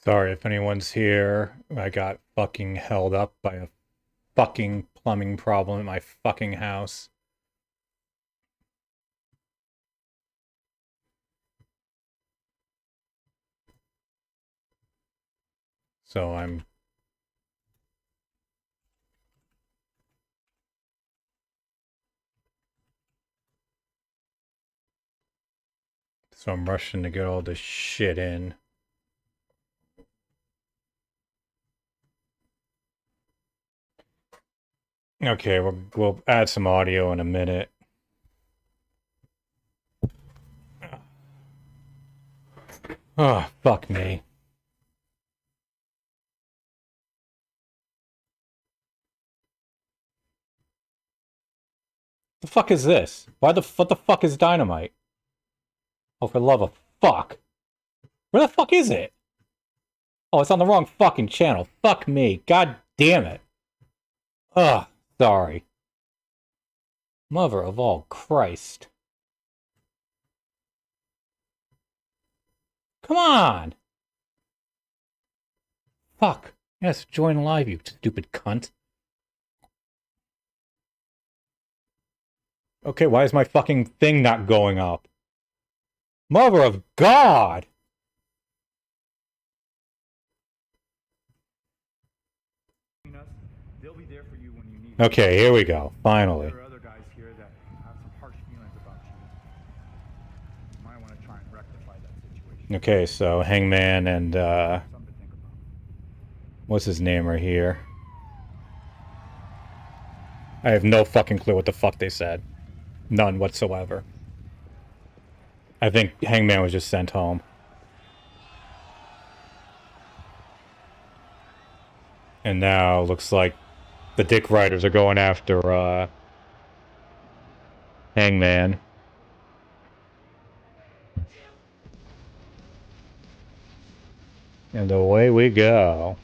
Sorry if anyone's here. I got fucking held up by a fucking plumbing problem at my fucking house. So I'm rushing to get all this shit in. Okay, we'll add some audio in a minute. Oh, fuck me. The fuck is this? What the fuck is Dynamite? Oh, for the love of fuck. Where the fuck is it? Oh, it's on the wrong fucking channel. Fuck me. God damn it. Ugh, sorry. Mother of all Christ. Come on! Fuck. Yes, join live, you stupid cunt. Okay, why is my fucking thing not going up? Mother of God! They'll be there for you when you need Okay, here we go. Finally. There are other guys here that have some harsh feelings about you. You might want to try and rectify that situation. Okay, so Hangman and Something to think about. what's his name right here? I have no fucking clue what the fuck they said. None whatsoever. I think Hangman was just sent home. And now looks like the Dick Riders are going after Hangman. And away we go.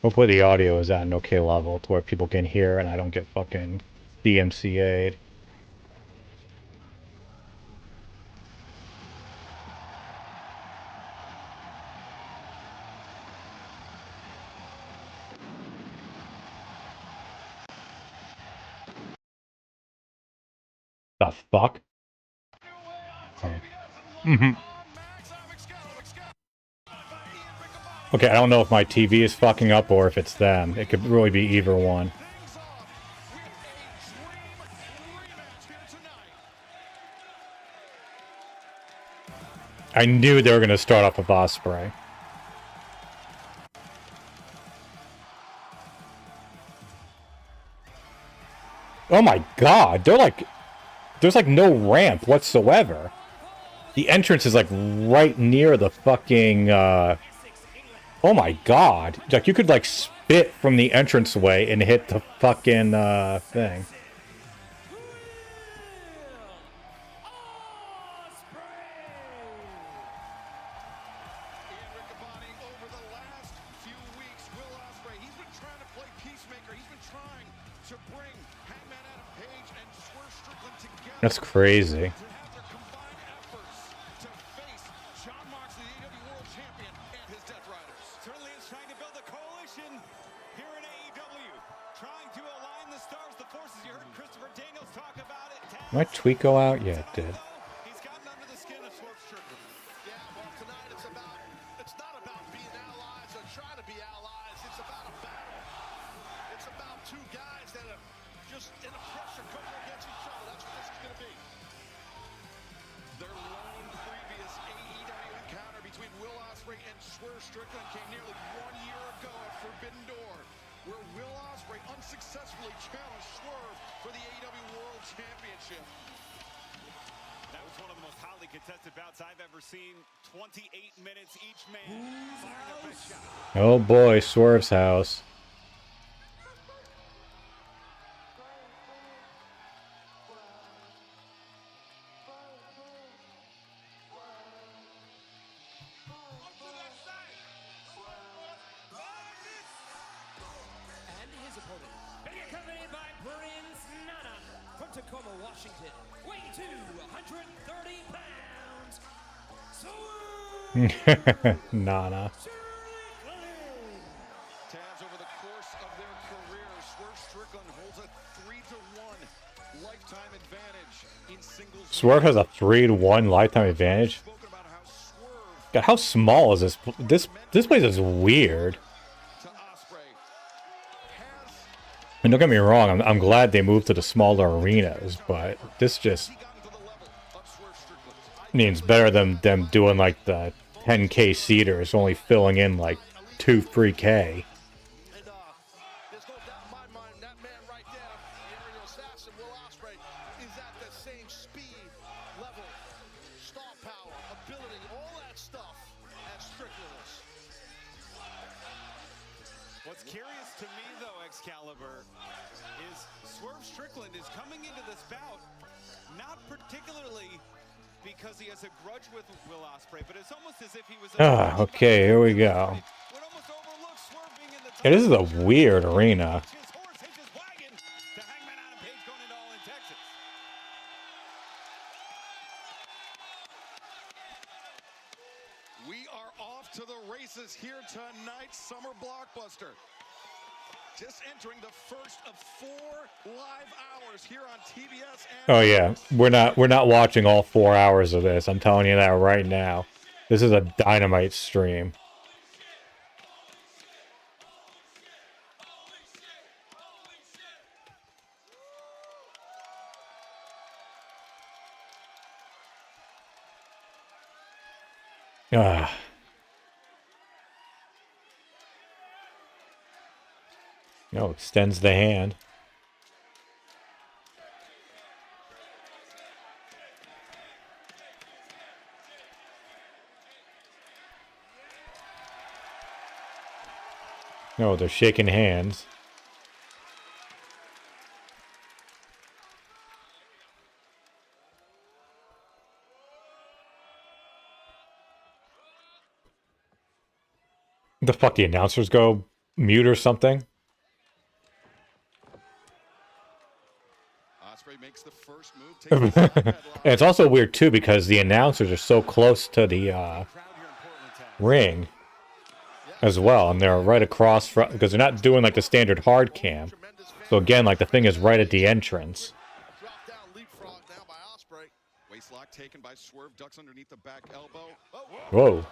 Hopefully the audio is at an okay level to where people can hear and I don't get fucking DMCA'd. The fuck? Oh. Okay, I don't know if my TV is fucking up or if it's them. It could really be either one. I knew they were going to start off with Ospreay. Oh my god, there's like no ramp whatsoever. The entrance is like right near the fucking, oh my god. Like you could like spit from the entranceway and hit the fucking, thing. That's crazy. Certainly is trying to build a coalition here in AEW, trying to align the stars, the forces. You heard Christopher Daniels talk about it. Did my tweet go out? Yeah, it did. He's gotten under the skin of Swerve. Yeah, well, tonight it's not about being allies or trying to be allies. It's about a battle. It's about two guys that are just in a pressure cooker against each other. That's what this is going to be. Their lone previous AEW encounter between Will Ospreay and Swerve Strickland came nearly 1 year ago at Forbidden Door, where Will Ospreay unsuccessfully challenged Swerve for the AEW World Championship. That was one of the most hotly contested bouts I've ever seen. 28 minutes each man. Oh boy, Swerve's house. Tacoma, Washington, weighing 230 pounds, Nana. Taz, over the course of their careers, Swerve Strickland holds a 3-1 lifetime advantage in singles. Swerve has a 3-1 lifetime advantage. Spoken about how Swerve God, how small is this? This place is weird. to Ospreay has And don't get me wrong, I'm glad they moved to the smaller arenas, but this just gotten to the level of Swerve Strickland. means better than them doing like the 10K seaters, only filling in like 2-3K. And there's no doubt in my mind that man right there, the aerial assassin, Will Ospreay, is at the same speed, level, star power, ability, all that stuff as Strickland is. What's curious to me, though, Excalibur, is Swerve Strickland is coming into this bout not particularly because he has a grudge with Will Ospreay, but it's almost as if he was. Okay, here we go. Would almost overlook Swerve being in the Yeah, this is a weird arena. His horse hitches wagon to Hangman Adam Page going into All in Texas. We are off to the races here tonight, Summer Blockbuster. Just entering the first of 4 live hours here on TBS. Oh yeah, we're not watching all 4 hours of this. I'm telling you that right now. This is a Dynamite stream. Ah. No, extends the hand. No, they're shaking hands. The fuck, the announcers go mute or something? Ospreay makes the first move, takes the side headlock. And it's also weird too because the announcers are so close to the Crowd here in Portland, Taz. ring as well, and they're right across from, because they're not doing like the standard hard cam. So again, like the thing is right at the entrance. Drop down leapfrog now by Ospreay. Waistlock taken by Swerve, ducks underneath the back elbow. Whoa.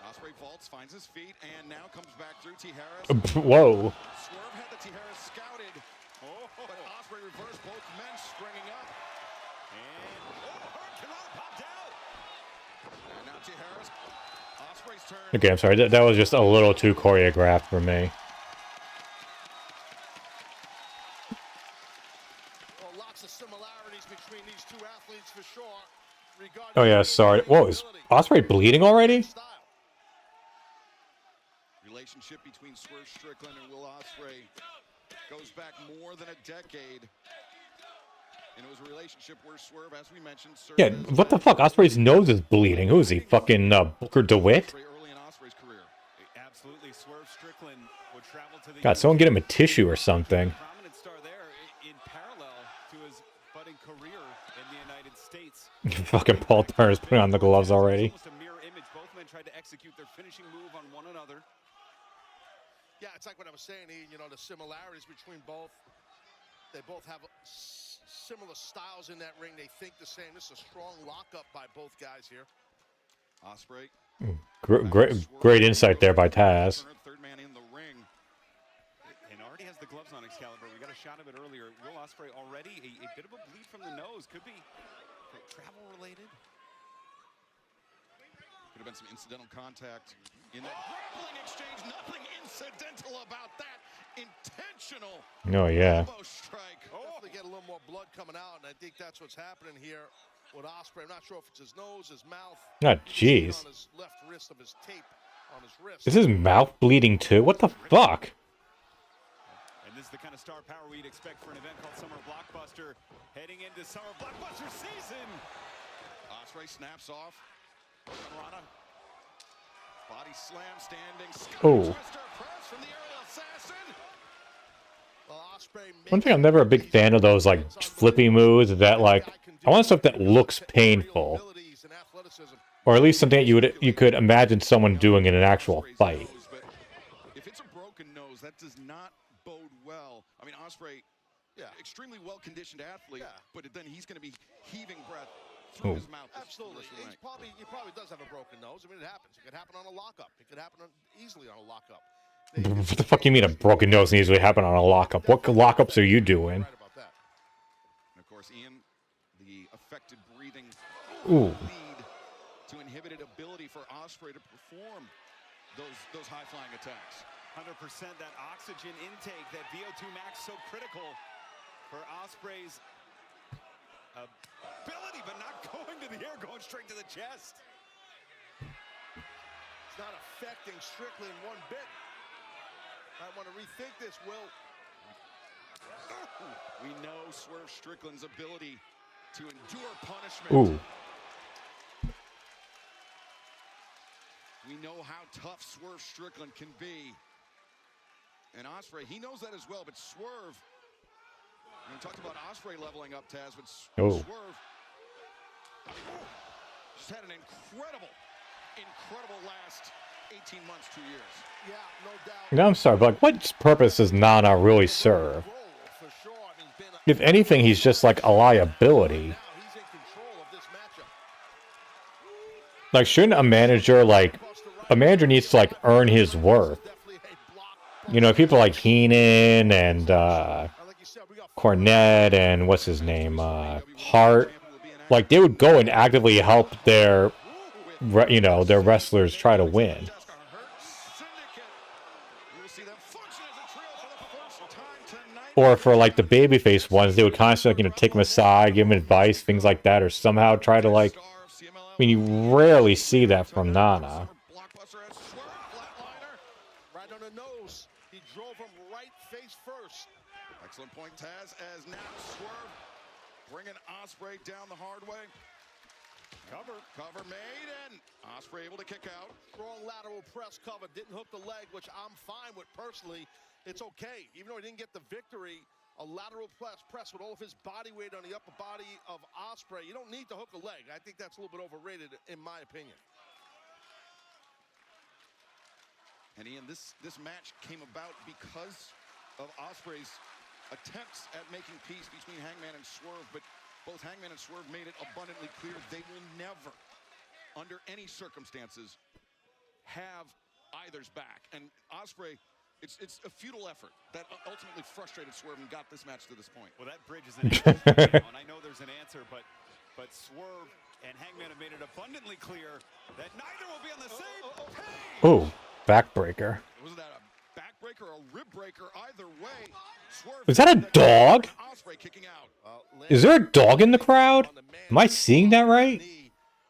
Ospreay vaults, finds his feet, and now comes back through Tijeras. Whoa. Swerve had the Tijeras scouted, but Ospreay reversed, both men springing up. And Hurricane popped out. And now Tijeras. Ospreay's turn. Okay, I'm sorry. That was just a little too choreographed for me. Well, lots of similarities between these two athletes for sure. regarding Oh yeah, sorry. Whoa, is Ospreay bleeding already? style. Relationship between Swerve Strickland and Will Ospreay goes back more than a decade. And it was a relationship where Swerve, as we mentioned, served Yeah, as what the fuck? Ospreay's nose is bleeding. Who is he? Fucking Booker DeWitt? Ospreay early in Ospreay's career. Absolutely, Swerve Strickland would travel to the God, someone get him a tissue or something. prominent star there in parallel to his budding career in the United States. Fucking Paul Turner's putting on the gloves already. Almost a mirror image. Both men tried to execute their finishing move on one another. Yeah, it's like what I was saying, Ian, you know, the similarities between both. They both have similar styles in that ring. They think the same. This is a strong lockup by both guys here. Ospreay. Great insight there by Taz. Turner, third man in the ring. And already has the gloves on, Excalibur. We got a shot of it earlier. Will Ospreay already a bit of a bleed from the nose. Could be travel related. Could have been some incidental contact in that grappling exchange. Nothing incidental about that. Intentional Oh yeah. elbow strike. Definitely get a little more blood coming out, and I think that's what's happening here with Ospreay. I'm not sure if it's his nose, his mouth. Ah, You can see it jeez. on his left wrist of his tape on his wrist. Is his mouth bleeding too? What the fuck? And this is the kind of star power we'd expect for an event called Summer Blockbuster. Heading into Summer Blockbuster season. Ospreay snaps off. Rana. Body slam, standing. Oh. Twister press from the aerial assassin. Well, Ospreay One thing I'm never a big fan of those like flippy moves is that like I want stuff that looks painful, or at least something that you could imagine someone doing in an actual fight. But if it's a broken nose, that does not bode well. I mean, Ospreay, extremely well-conditioned athlete, but then he's going to be heaving breath through his mouth. Absolutely. He probably does have a broken nose. I mean, it happens. It could happen on a lockup. It could happen easily on a lockup. What the fuck you mean a broken nose can easily happen on a lockup? What lockups are you doing? Right about that. And of course, Ian, the affected breathing Ooh. lead to inhibited ability for Ospreay to perform those high-flying attacks. 100% that oxygen intake, that VO2 max so critical for Ospreay's ability, but not going to the air, going straight to the chest. It's not affecting Strickland one bit. I want to rethink this, Will. We know Swerve Strickland's ability to endure punishment. Ooh. We know how tough Swerve Strickland can be. And Ospreay, he knows that as well, but Swerve, we talked about Ospreay leveling up, Taz, but Swerve just had an incredible last 18 months, 2 years. Yeah, no doubt. No, I'm sorry, but like, what purpose does Nana really serve? For sure. I mean, he's been If anything, he's just like a liability. now he's in control of this matchup. Like, shouldn't a manager needs to like earn his worth? Definitely a block. You know, people like Heenan and Like you said, we got Cornette and what's his name, Hart. Like, they would go and actively help their wrestlers try to win. Or for like the babyface ones, they would constantly, take them aside, give them advice, things like that, or somehow try to like. I mean, you rarely see that from Nana. Blockbuster has Swerve, flatliner. right on the nose. He drove him right face first. Excellent point, Taz, as now Swerve bringing Ospreay down the hard way. Cover made, and Ospreay able to kick out. Strong lateral press cover. Didn't hook the leg, which I'm fine with personally. It's okay. Even though he didn't get the victory, a lateral press with all of his body weight on the upper body of Ospreay. You don't need to hook a leg. I think that's a little bit overrated, in my opinion. And Ian, this match came about because of Ospreay's attempts at making peace between Hangman and Swerve, but both Hangman and Swerve made it abundantly clear they will never, under any circumstances, have either's back. And Ospreay, it's a futile effort that ultimately frustrated Swerve and got this match to this point. Well, that bridge is an answer, and I know there's an answer, but Swerve and Hangman have made it abundantly clear that neither will be on the same page. Ooh, backbreaker. Was that a backbreaker or a rib breaker? Either way, Swerve. Is that a dog? Ospreay kicking out. Is there a dog in the crowd? Am I seeing that right?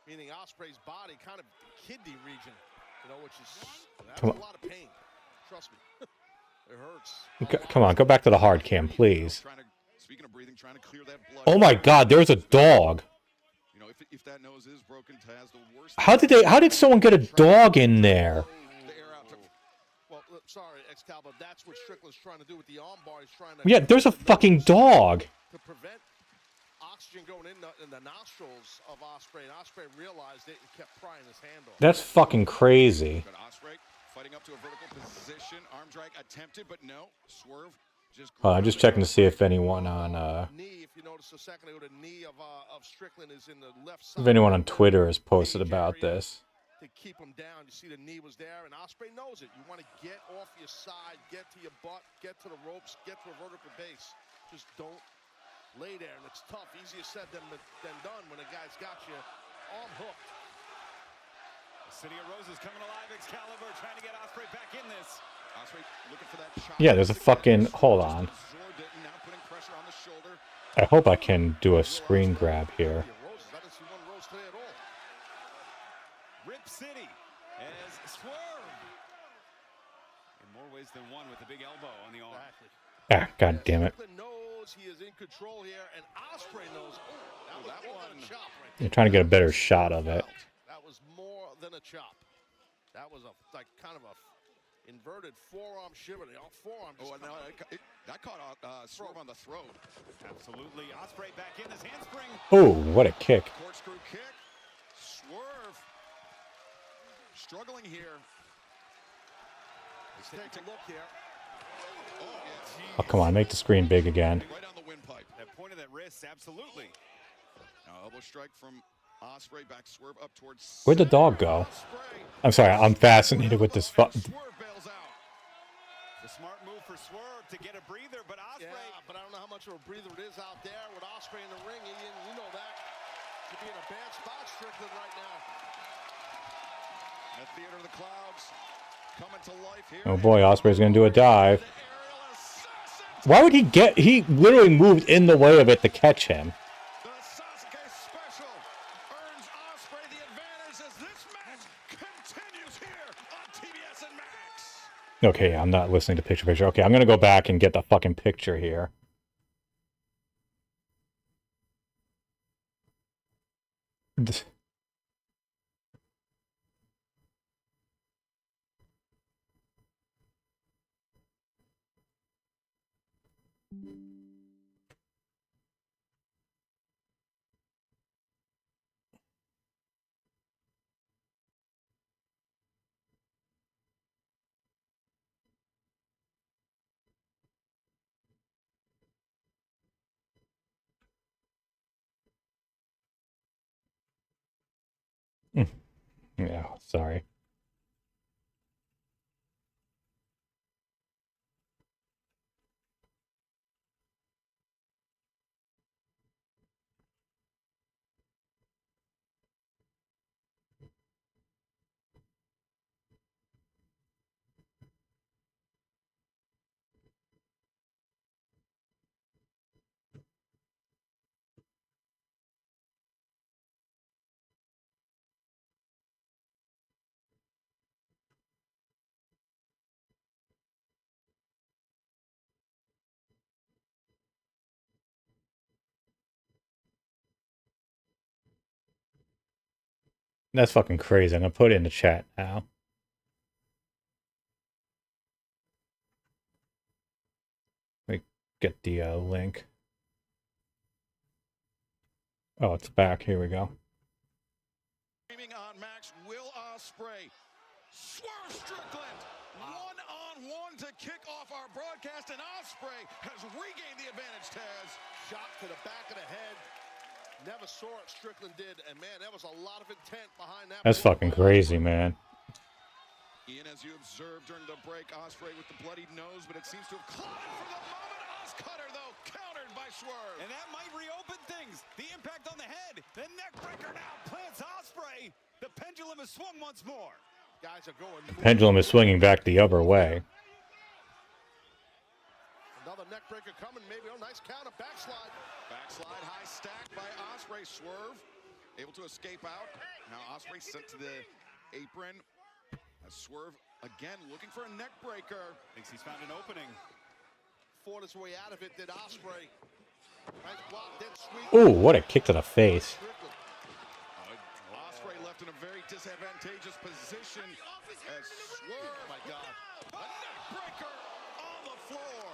Meaning Ospreay's body, kind of kidney region, which is that's Come a on. lot of pain. Trust me, it hurts. Come on, go back to the hard cam, please. Speaking of breathing, trying to clear that blood. Oh my God, there's a dog. If that nose is broken, Taz, the worst. How did someone get a dog in there? The air out to Well, sorry, Excalibur. That's what Strickland's trying to do with the armbar. He's trying to Yeah, there's a fucking dog. to prevent oxygen going in the nostrils of Ospreay, and Ospreay realized it and kept prying his hand off. That's fucking crazy. But Ospreay fighting up to a vertical position. Arm drag attempted, but no. Swerve just. I'm just checking to see if anyone on Knee, if you notice a second ago, the knee of Strickland is in the left if side. anyone on Twitter has posted about this. To keep him down, you see the knee was there, and Ospreay knows it. You want to get off your side, get to your butt, get to the ropes, get to a vertical base. Just don't lay there, and it's tough. Easier said than done when a guy's got you arm hooked. The City of Roses coming alive. Excalibur trying to get Ospreay back in this. Ospreay looking for that shot. Yeah, there's a fucking. Hold on. Absorbed it, and now putting pressure on the shoulder. I hope I can do a screen grab here. Roses. I didn't see one rose today at all. Rip City as Swerve. In more ways than one with a big elbow on the arm. Exactly. Ah, God damn it. Strickland knows he is in control here, and Ospreay knows. Oh, that was more than a chop right there. You're trying to get a better shot of it. That was more than a chop. That was kind of a inverted forearm shiver. The forearm just Oh, and now That caught Swerve on the throat. Absolutely. Ospreay back in this handspring. Oh, what a kick. Corkscrew kick. Swerve struggling here. Let's take a look here. Oh, come on, make the screen big again. Right on the windpipe. That point of that wrist, absolutely. Now elbow strike from Ospreay, back Swerve up towards. Where'd the dog go? I'm sorry, I'm fascinated with this. Swerve bails out. The smart move for Swerve to get a breather, but Ospreay. Yeah, but I don't know how much of a breather it is out there with Ospreay in the ring. Ian, you know that. Could be in a bad spot, Strickland, right now. The theater of the clouds coming to life here. Oh boy, Ospreay's gonna do a dive. Why would he get? He literally moved in the way of it to catch him. The Sasuke special earns Ospreay the advantage as this match continues here on TBS and Max. Okay, I'm not listening to picture. Okay, I'm gonna go back and get the fucking picture here. Yeah, sorry. That's fucking crazy. I'm gonna put it in the chat now. Let me get the link. Oh, it's back. Here we go. Streaming on Max, Will Ospreay, Swerve Strickland, one-on-one to kick off our broadcast, and Ospreay has regained the advantage, Taz. Shot to the back of the head. Never saw it, Strickland did. And, man, there was a lot of intent behind that. That's fucking crazy, man. Ian, as you observed during the break, Ospreay with the bloody nose, but it seems to have clotted for the moment. Oscutter, though, countered by Swerve. And that might reopen things. The impact on the head. The neck breaker now plants Ospreay. The pendulum has swung once more. Guys are going. Pendulum is swinging back the other way. Another neck breaker coming. Maybe a nice counter. Backslide. Backslide, high stack by Ospreay. Swerve able to escape out. Now Ospreay sent to the apron. As Swerve again looking for a neck breaker. Thinks he's found an opening. Fought his way out of it, did Ospreay. Nice block, then sweep. Ooh, what a kick to the face. Ospreay left in a very disadvantageous position as Swerve, Oh my God. a neck breaker on the floor.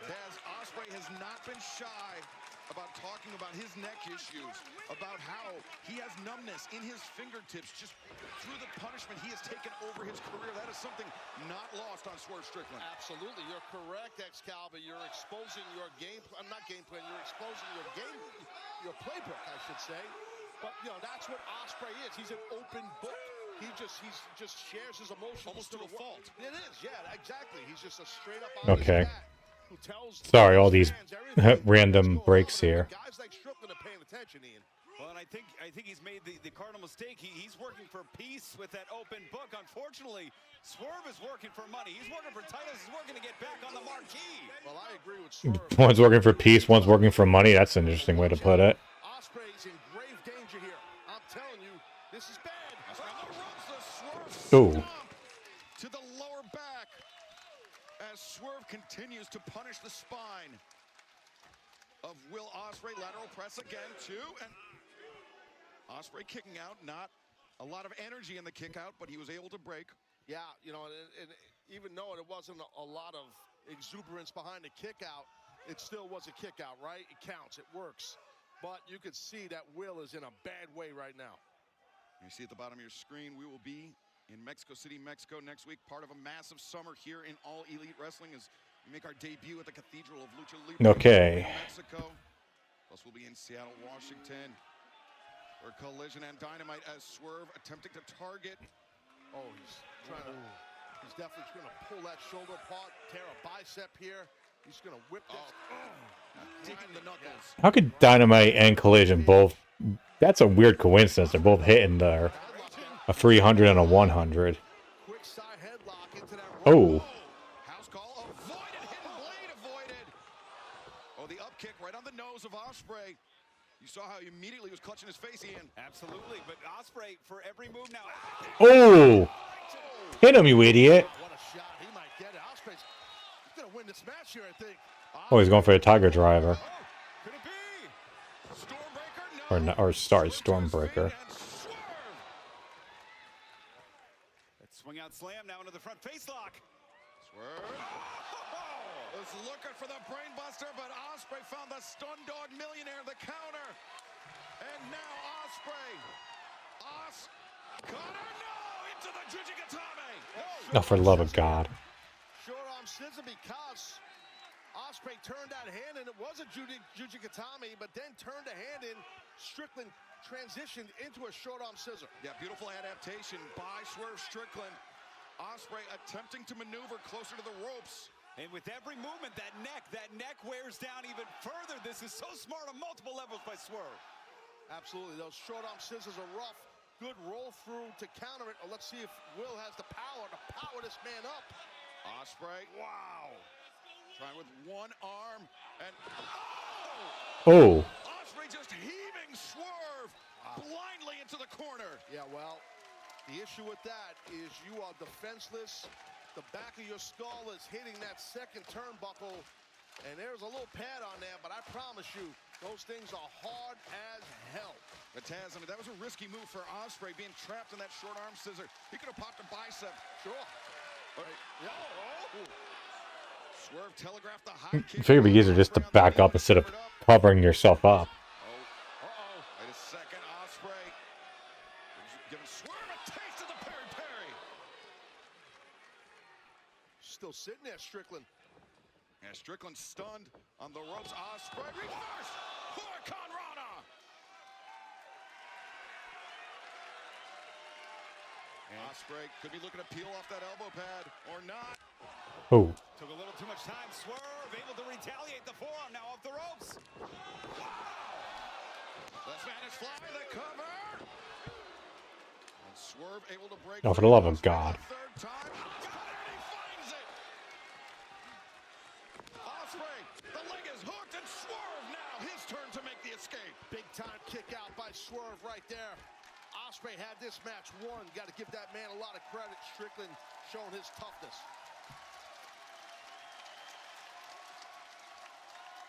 As Ospreay has not been shy about talking about his neck issues, about how he has numbness in his fingertips just through the punishment he has taken over his career. That is something not lost on Swerve Strickland. Absolutely, you're correct, Excalibur. You're exposing your game. I'm not game plan. You're exposing your playbook, I should say. But you know that's what Ospreay is. He's an open book. He just shares his emotions Almost to a fault. It is, yeah, exactly. He's just a straight up honest Okay. cat who tells Sorry, all these fans everything random that's going breaks on. here. Guys like Strickland are paying attention, Ian. Well, and I think he's made the cardinal mistake. He's working for peace with that open book. Unfortunately, Swerve is working for money. He's working for titles. He's working to get back on the marquee. Well, I agree with Swerve. One's working for peace, one's working for money. That's an interesting way to put it. Ospreay's in grave danger here. I'm telling you, this is bad. Ooh. To the lower back as Swerve continues to punish the spine of Will Ospreay. Lateral press again, too. And Ospreay kicking out. Not a lot of energy in the kick out, but he was able to break. Yeah, you know, and even though it wasn't a lot of exuberance behind the kick out, it still was a kick out, right? It counts, it works. But you can see that Will is in a bad way right now. You see at the bottom of your screen, we will be in Mexico City, Mexico next week, part of a massive summer here in All Elite Wrestling as we make our debut at the Cathedral of Lucha Libre Okay. in Mexico. Plus, we'll be in Seattle, Washington, for Collision and Dynamite as Swerve attempting to target. Oh, he's trying to, he's definitely going to pull that shoulder apart, tear a bicep here. He's going to whip this. Digging the knuckles. How could Dynamite and Collision both? That's a weird coincidence. They're both hitting there. A 300 and a 100. Quick side headlock into that Oh. House call avoided, hidden blade avoided. Oh, the up kick right on the nose of Ospreay. You saw how he immediately was clutching his face, Ian. Absolutely, but Ospreay for every move now. Oh! Hit him, you idiot. What a shot. He might get it. Ospreay's going to win this match here, I think. Oh, he's going for a Tiger Driver. Could it be? Stormbreaker? No. Or, sorry, Stormbreaker. Let's swing out slam now into the front face lock. Swerve. Was looking for the brainbuster, but Ospreay found the stun dog millionaire, the counter. And now Ospreay. Cutter, no! Into the Jujigatame. No, for the love of God. Short arm scissor because Ospreay turned that hand and it was a Jujigatame, but then turned the hand in. Strickland transitioned into a short arm scissor. Yeah, beautiful adaptation by Swerve Strickland. Ospreay attempting to maneuver closer to the ropes. And with every movement, that neck wears down even further. This is so smart on multiple levels by Swerve. Absolutely, those short arm scissors are rough. Good roll through to counter it. Let's see if Will has the power to power this man up. Ospreay, wow. Trying with one arm and Oh. Ospreay just heaving Swerve blindly into the corner. Yeah, well, the issue with that is you are defenseless. The back of your skull is hitting that second turnbuckle, and there's a little pad on there, but I promise you, those things are hard as hell. But Taz, I mean, that was a risky move for Ospreay, being trapped in that short arm scissor. He could have popped a bicep. Sure. Yeah. Oh. Swerve telegraphed the high kick. I figured it'd be easier just to back up instead of covering yourself up. Wait a second, Ospreay. Giving Swerve a taste of the peri-peri. Still sitting there, Strickland. Yeah, Strickland stunned on the ropes. Ospreay reverse. Hurricane Rana. Ospreay could be looking to peel off that elbow pad or not. Oh. Took a little too much time. Swerve able to retaliate. The forearm now off the ropes. Wow! The Spanish fly, the cover. And Swerve able to break. No, for the love of God. Third time. And he finds it. Ospreay, the leg is hooked, and Swerve now his turn to make the escape. Big time kick out by Swerve right there. Ospreay had this match won. Got to give that man a lot of credit. Strickland showing his toughness.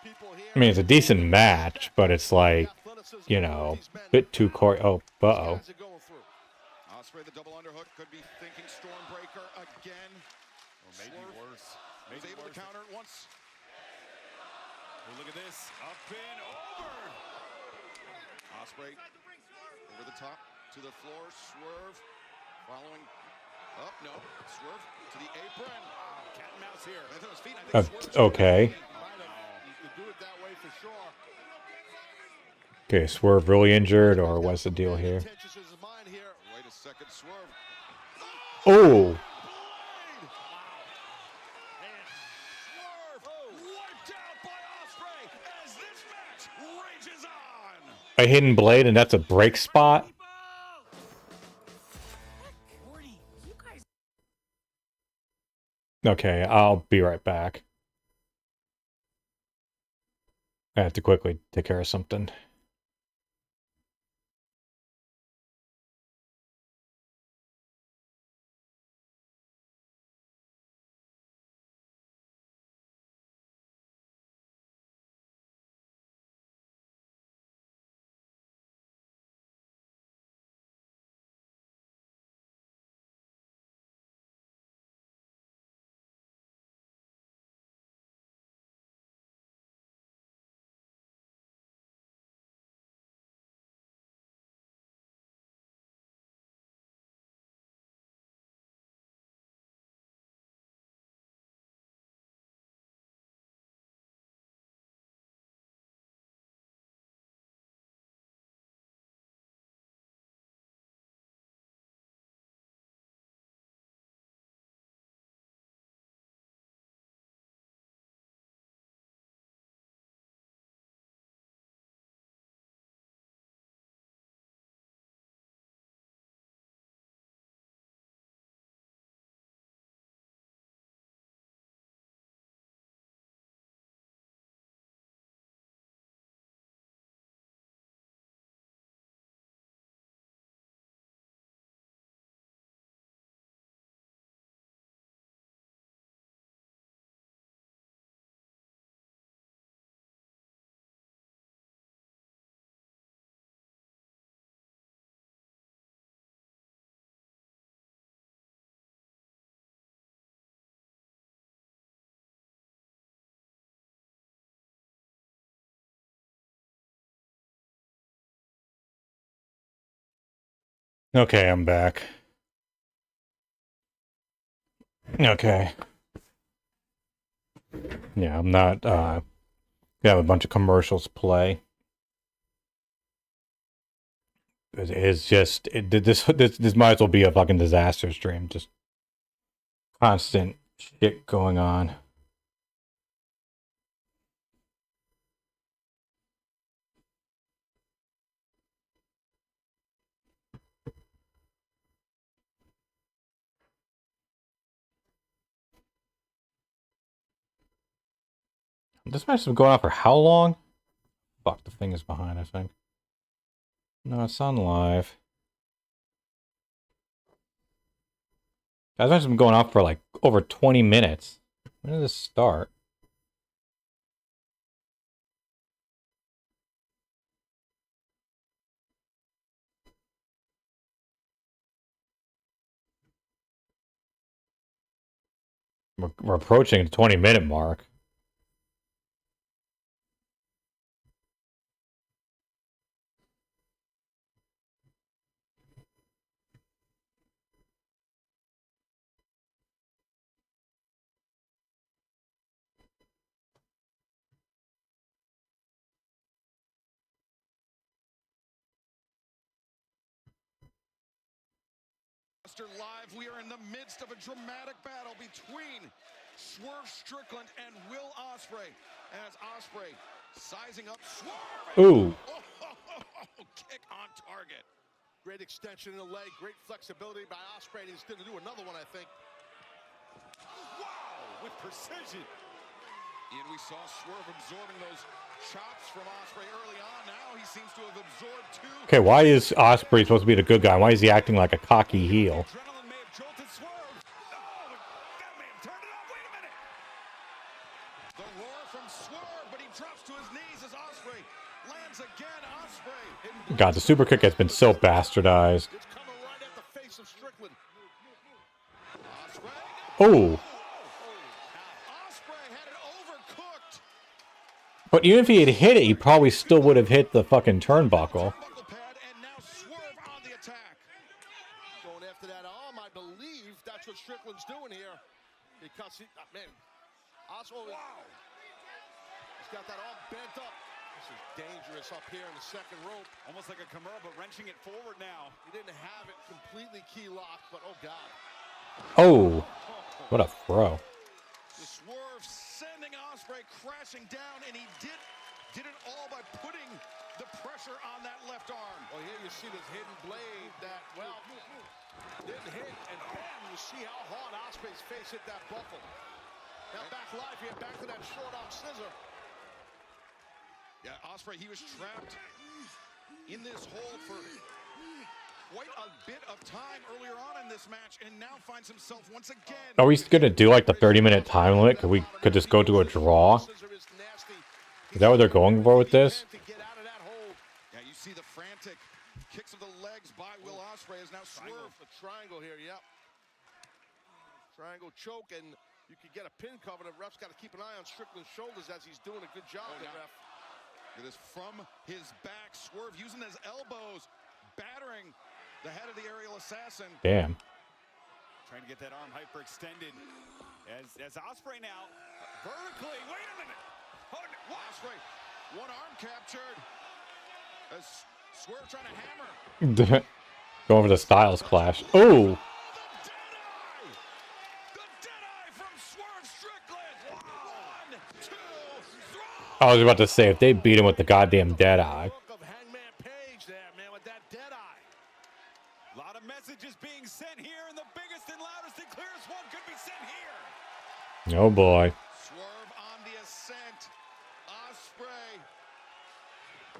I mean, it's a decent match, but it's like, you know, a bit too oh, uh-oh. Ospreay, the double underhook, could be thinking Stormbreaker again. Or maybe Swerve worse. was Maybe able worse. to counter it once. Oh, look at this. Up and over. Ospreay over the top to the floor. Swerve following up. No, Swerve to the apron. Cat and mouse here. Lands on his feet. I think Swerve's Okay. You could do it that way for sure. Okay, Swerve really injured, or what's the deal here? Intentions in his mind here. Wait a second, Swerve. Oh! Blade! And Swerve wiped out by Ospreay as this match rages on. A hidden blade, and that's a break spot? Okay, I'll be right back. I have to quickly take care of something. Okay, I'm back. Okay. Yeah, I'm not, gonna have a bunch of commercials play. It's just, this might as well be a fucking disaster stream. Just constant shit going on. This match has been going on for how long? Fuck, the thing is behind, I think. No, it's on live. This match has been going on for like over 20 minutes. When did this start? We're approaching the 20-minute mark. Live, we are in the midst of a dramatic battle between Swerve Strickland and Will Ospreay. As Ospreay sizing up Swerve. Ooh. Kick on target. Great extension in the leg, great flexibility by Ospreay. He's going to do another one, I think. Wow, with precision. And we saw Swerve absorbing those chops from Ospreay early on. Now he seems to have absorbed two. Okay, why is Ospreay supposed to be the good guy? Why is he acting like a cocky heel? Adrenaline may have jolted Swerve. Oh, that may have turned it off. Wait a minute. The roar from Swerve, but he drops to his knees as Ospreay lands again. Ospreay. God, the super kick has been so bastardized. It's coming right at the face of Strickland. Ospreay. Oh. Ospreay had it overcooked. But even if he had hit it, he probably still would have hit the fucking turnbuckle. Buckle pad, and now Swerve on the attack. Going after that arm, I believe that's what Strickland's doing here. Because he, man, Ospreay, wow. He's got that arm bent up. This is dangerous up here in the second rope. Almost like a Kimura, but wrenching it forward now. He didn't have it completely key locked, but oh God. Oh. What a throw. The Swerve sending Ospreay crashing down, and he did it all by putting the pressure on that left arm. Well, here you see this hidden blade that, well, didn't hit, and then you see how hard Ospreay's face hit that buckle. Now back live here, back to that short arm scissor. Yeah, Ospreay, he was trapped in this hold for quite a bit of time earlier on in this match, and now finds himself once again. Are we gonna do like the 30-minute time limit? Could this go to a draw? Is that what they're going for with this? Yeah, you see the frantic kicks of the legs by Will Ospreay as now Swerve. A triangle here, yep. Triangle choke, and you could get a pin cover. The ref's got to keep an eye on Strickland's shoulders as he's doing a good job there, ref. It is from his back. Swerve using his elbows, battering the head of the aerial assassin. Damn. Trying to get that arm hyperextended. As Ospreay now vertically. Wait a minute. Ospreay, one arm captured. As Swerve trying to hammer. Going for the Styles Clash. Oh. I was about to say, if they beat him with the goddamn Deadeye. A lot of messages being sent here, and the biggest and loudest and clearest one could be sent here. Oh boy. Swerve on the ascent. Ospreay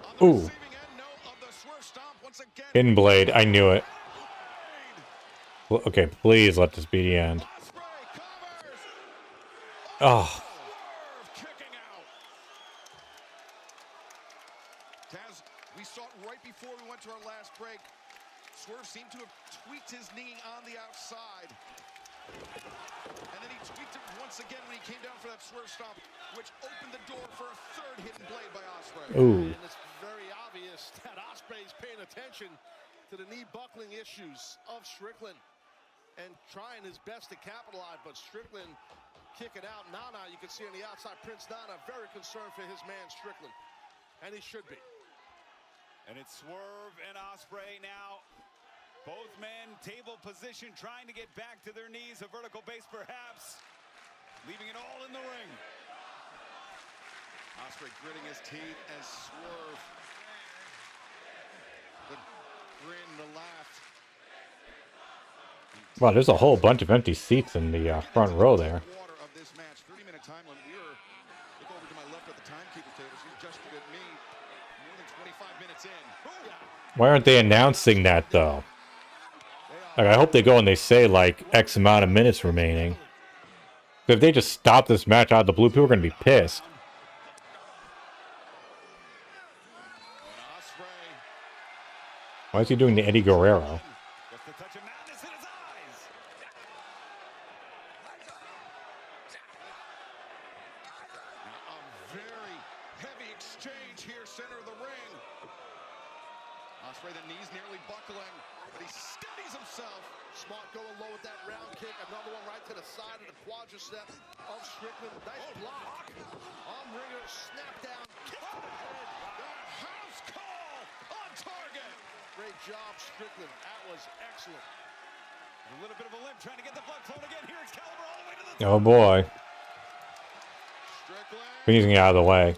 on the receiving end note of the Swerve stomp once again. Hidden Blade, I knew it. Okay, please let this be the end. Oh. Taz, we saw it right before we went to our last break. Swerve seemed to have tweaked his knee on the outside. And then he tweaked it once again when he came down for that Swerve stomp, which opened the door for a third hidden blade by Ospreay. Ooh. And it's very obvious that Ospreay's paying attention to the knee buckling issues of Strickland and trying his best to capitalize, but Strickland kicking out. Nana, you can see on the outside, Prince Nana, very concerned for his man Strickland, and he should be. And it's Swerve and Ospreay now. Both men table position, trying to get back to their knees. A vertical base perhaps, leaving it all in the ring. Ospreay gritting his teeth as Swerve. The grin, the laugh. Wow, there's a whole bunch of empty seats in the front row there. Quarter of this match, 30-minute time limit. Look over to my left at the timekeeper table. She's gestured at me. More than 25 minutes in. Why aren't they announcing that, though? Like, I hope they go and they say, like, X amount of minutes remaining. If they just stop this match out of the blue, people are going to be pissed. Why is he doing the Eddie Guerrero? Just a touch of madness in his eyes. Now, a very heavy exchange here, center of the ring. Ospreay, the knees nearly buckling, but he steadies himself. Smart going low with that round kick. Another one right to the side of the quadricep of Strickland. Nice block. Arm ringer, snap down, kick to the head. The house call on target. Great job, Strickland. That was excellent. A little bit of a limp, trying to get the blood flowing again. Here, Excalibur all the way to the Oh, boy. Strickland He's going to get out of the way.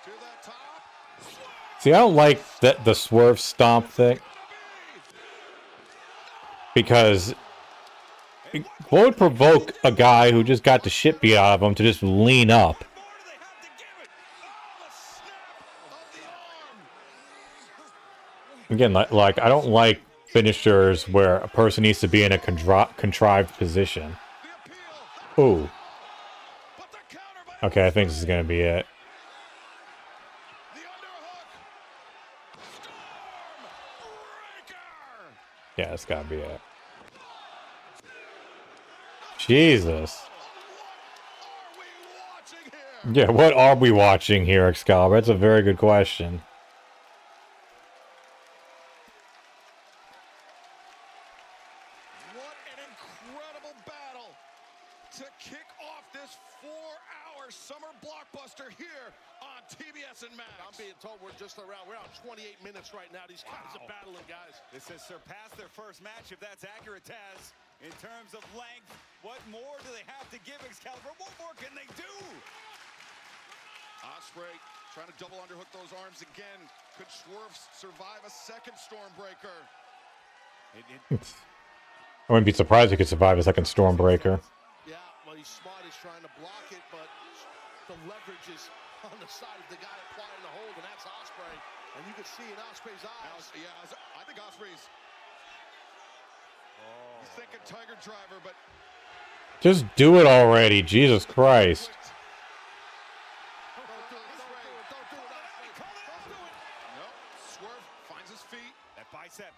to the top. See, I don't like the swerve stomp thing. Because what would provoke a guy who just got the shit beat out of him to just lean up? more do they have to give it? Oh, the snap of the arm. Again, like I don't like finishers where a person needs to be in a contrived position. The appeal. Ooh. But the counter by Okay, I think this is going to be it. the underhook. Stormbreaker. Yeah, it's got to be it. Jesus. Are we watching here? Yeah, what are we watching here, Excalibur? That's a very good question. What an incredible battle to kick off this 4-hour summer blockbuster here on TBS and Max. I'm being told we're around 28 minutes right now. These guys are battling, guys. This has surpassed their first match, if that's accurate, Taz. In terms of length, what more do they have to give Excalibur? What more can they do? Ospreay trying to double underhook those arms again. Could Swerve survive a second Stormbreaker? I wouldn't be surprised if he could survive a second Stormbreaker. Yeah, well, he's smart. He's trying to block it, but the leverage is on the side of the guy applying the hold, and that's Ospreay. And you can see in Ospreay's eyes. I think Ospreay's. He's thinking Tiger Driver, but Just do it already, Jesus Christ. Don't do it, Ospreay. Don't do it. no. Swerve finds his feet. That bicep.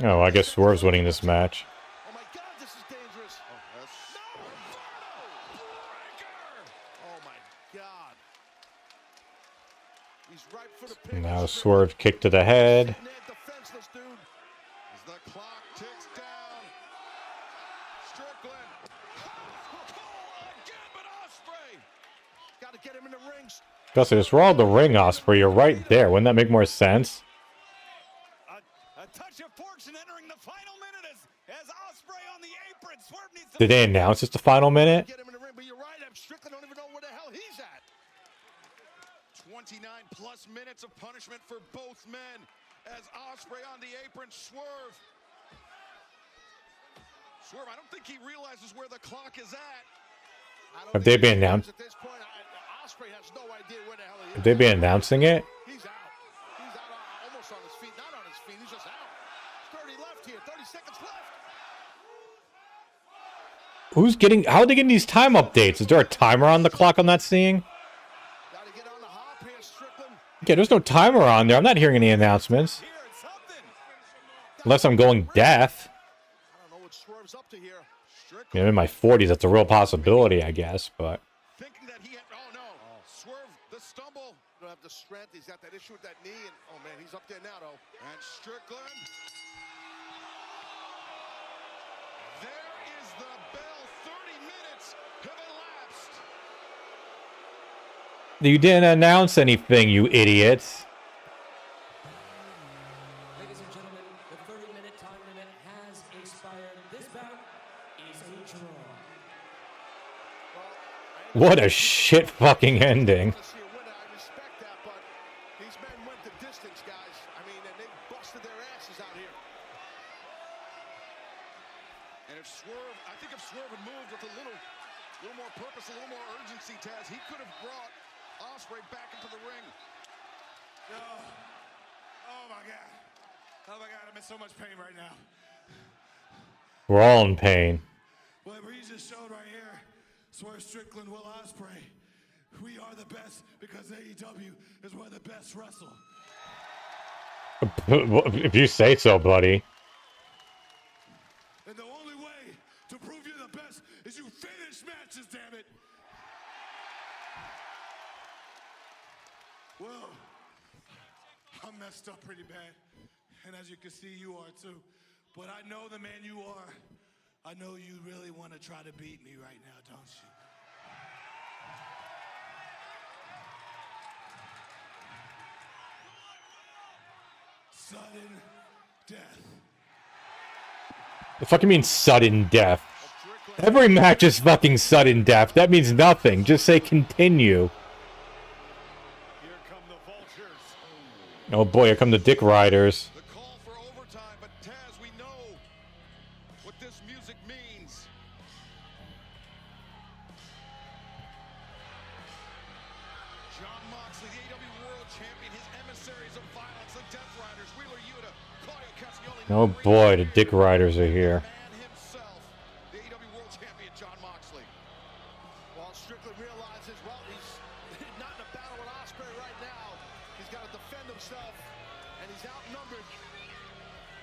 Oh, I guess Swerve's winning this match. Oh, my God, this is dangerous. Yes. Oh, my God. He's ripe for the pick. Now Swerve kick to the head. Defenseless, dude. As the clock ticks down. Strickland. Again, but Ospreay. Got to get him in the rings. Gussie, just roll the ring, Osprey. You're right there. Wouldn't that make more sense? A touch of fortune entering the final minute as Ospreay on the apron. Swerve needs to... Did they announce it's the final minute? Get him in the ring, but you're right. Strickland don't even know where the hell he's at. 29 plus minutes of punishment for both men as Ospreay on the apron. Swerve, I don't think he realizes where the clock is at. Have they been announced? At this point, Ospreay has no idea where the hell he is. Have they been announcing it? He's out. He's out almost on his feet. Not on his feet. He's just out. 30 left here. 30 seconds left. Who's getting... How are they getting these time updates? Is there a timer on the clock I'm not seeing? Got to get on the hop here, Strickland. Yeah, there's no timer on there. I'm not hearing any announcements. Here, it's something. Unless I'm going deaf. I don't know what Swerve's up to here. You know, in my 40s, that's a real possibility, I guess. But Thinking that he had, oh no, Swerve, the stumble. Don't have the strength. He's got that issue with that knee, and oh man, he's up there now though. And Strickland. There is the bell. 30 minutes have elapsed. You didn't announce anything, you idiots. Ladies and gentlemen, the 30-minute time limit has expired. This bout is a draw. What a shit fucking ending. I respect that, but these men went the distance, guys. I mean, and they busted their asses out here. And if Swerve, I think if Swerve had moved with a little more purpose, a little more urgency, Taz, he could have brought Ospreay back into the ring. Oh my God. Oh my God, I'm in so much pain right now. We're all in pain. Whatever he just showed right here, Swerve Strickland, Will Ospreay. We are the best because AEW is where the best wrestle. If you say so, buddy. And the only way to prove you're the best is you finish matches, damn it. Well, I'm messed up pretty bad. And as you can see, you are too. But I know the man you are. I know you really want to try to beat me right now, don't you? Sudden death. The fuck you mean sudden death? Every match is fucking sudden death. That means nothing. Just say continue. Here come the Vultures. Oh boy, here come the Dick Riders. The call for overtime, but Taz, we know what this music means. John Moxley, the AEW World Champion, his emissaries of violence, the Death Riders, Wheeler Yuta, Claudio Castagnoli. Oh boy, the Dick Riders are here. Man himself, the AEW World Champion, John Moxley. While Strickland realizes, well, he's not in a battle with Ospreay right now. He's got to defend himself, and he's outnumbered,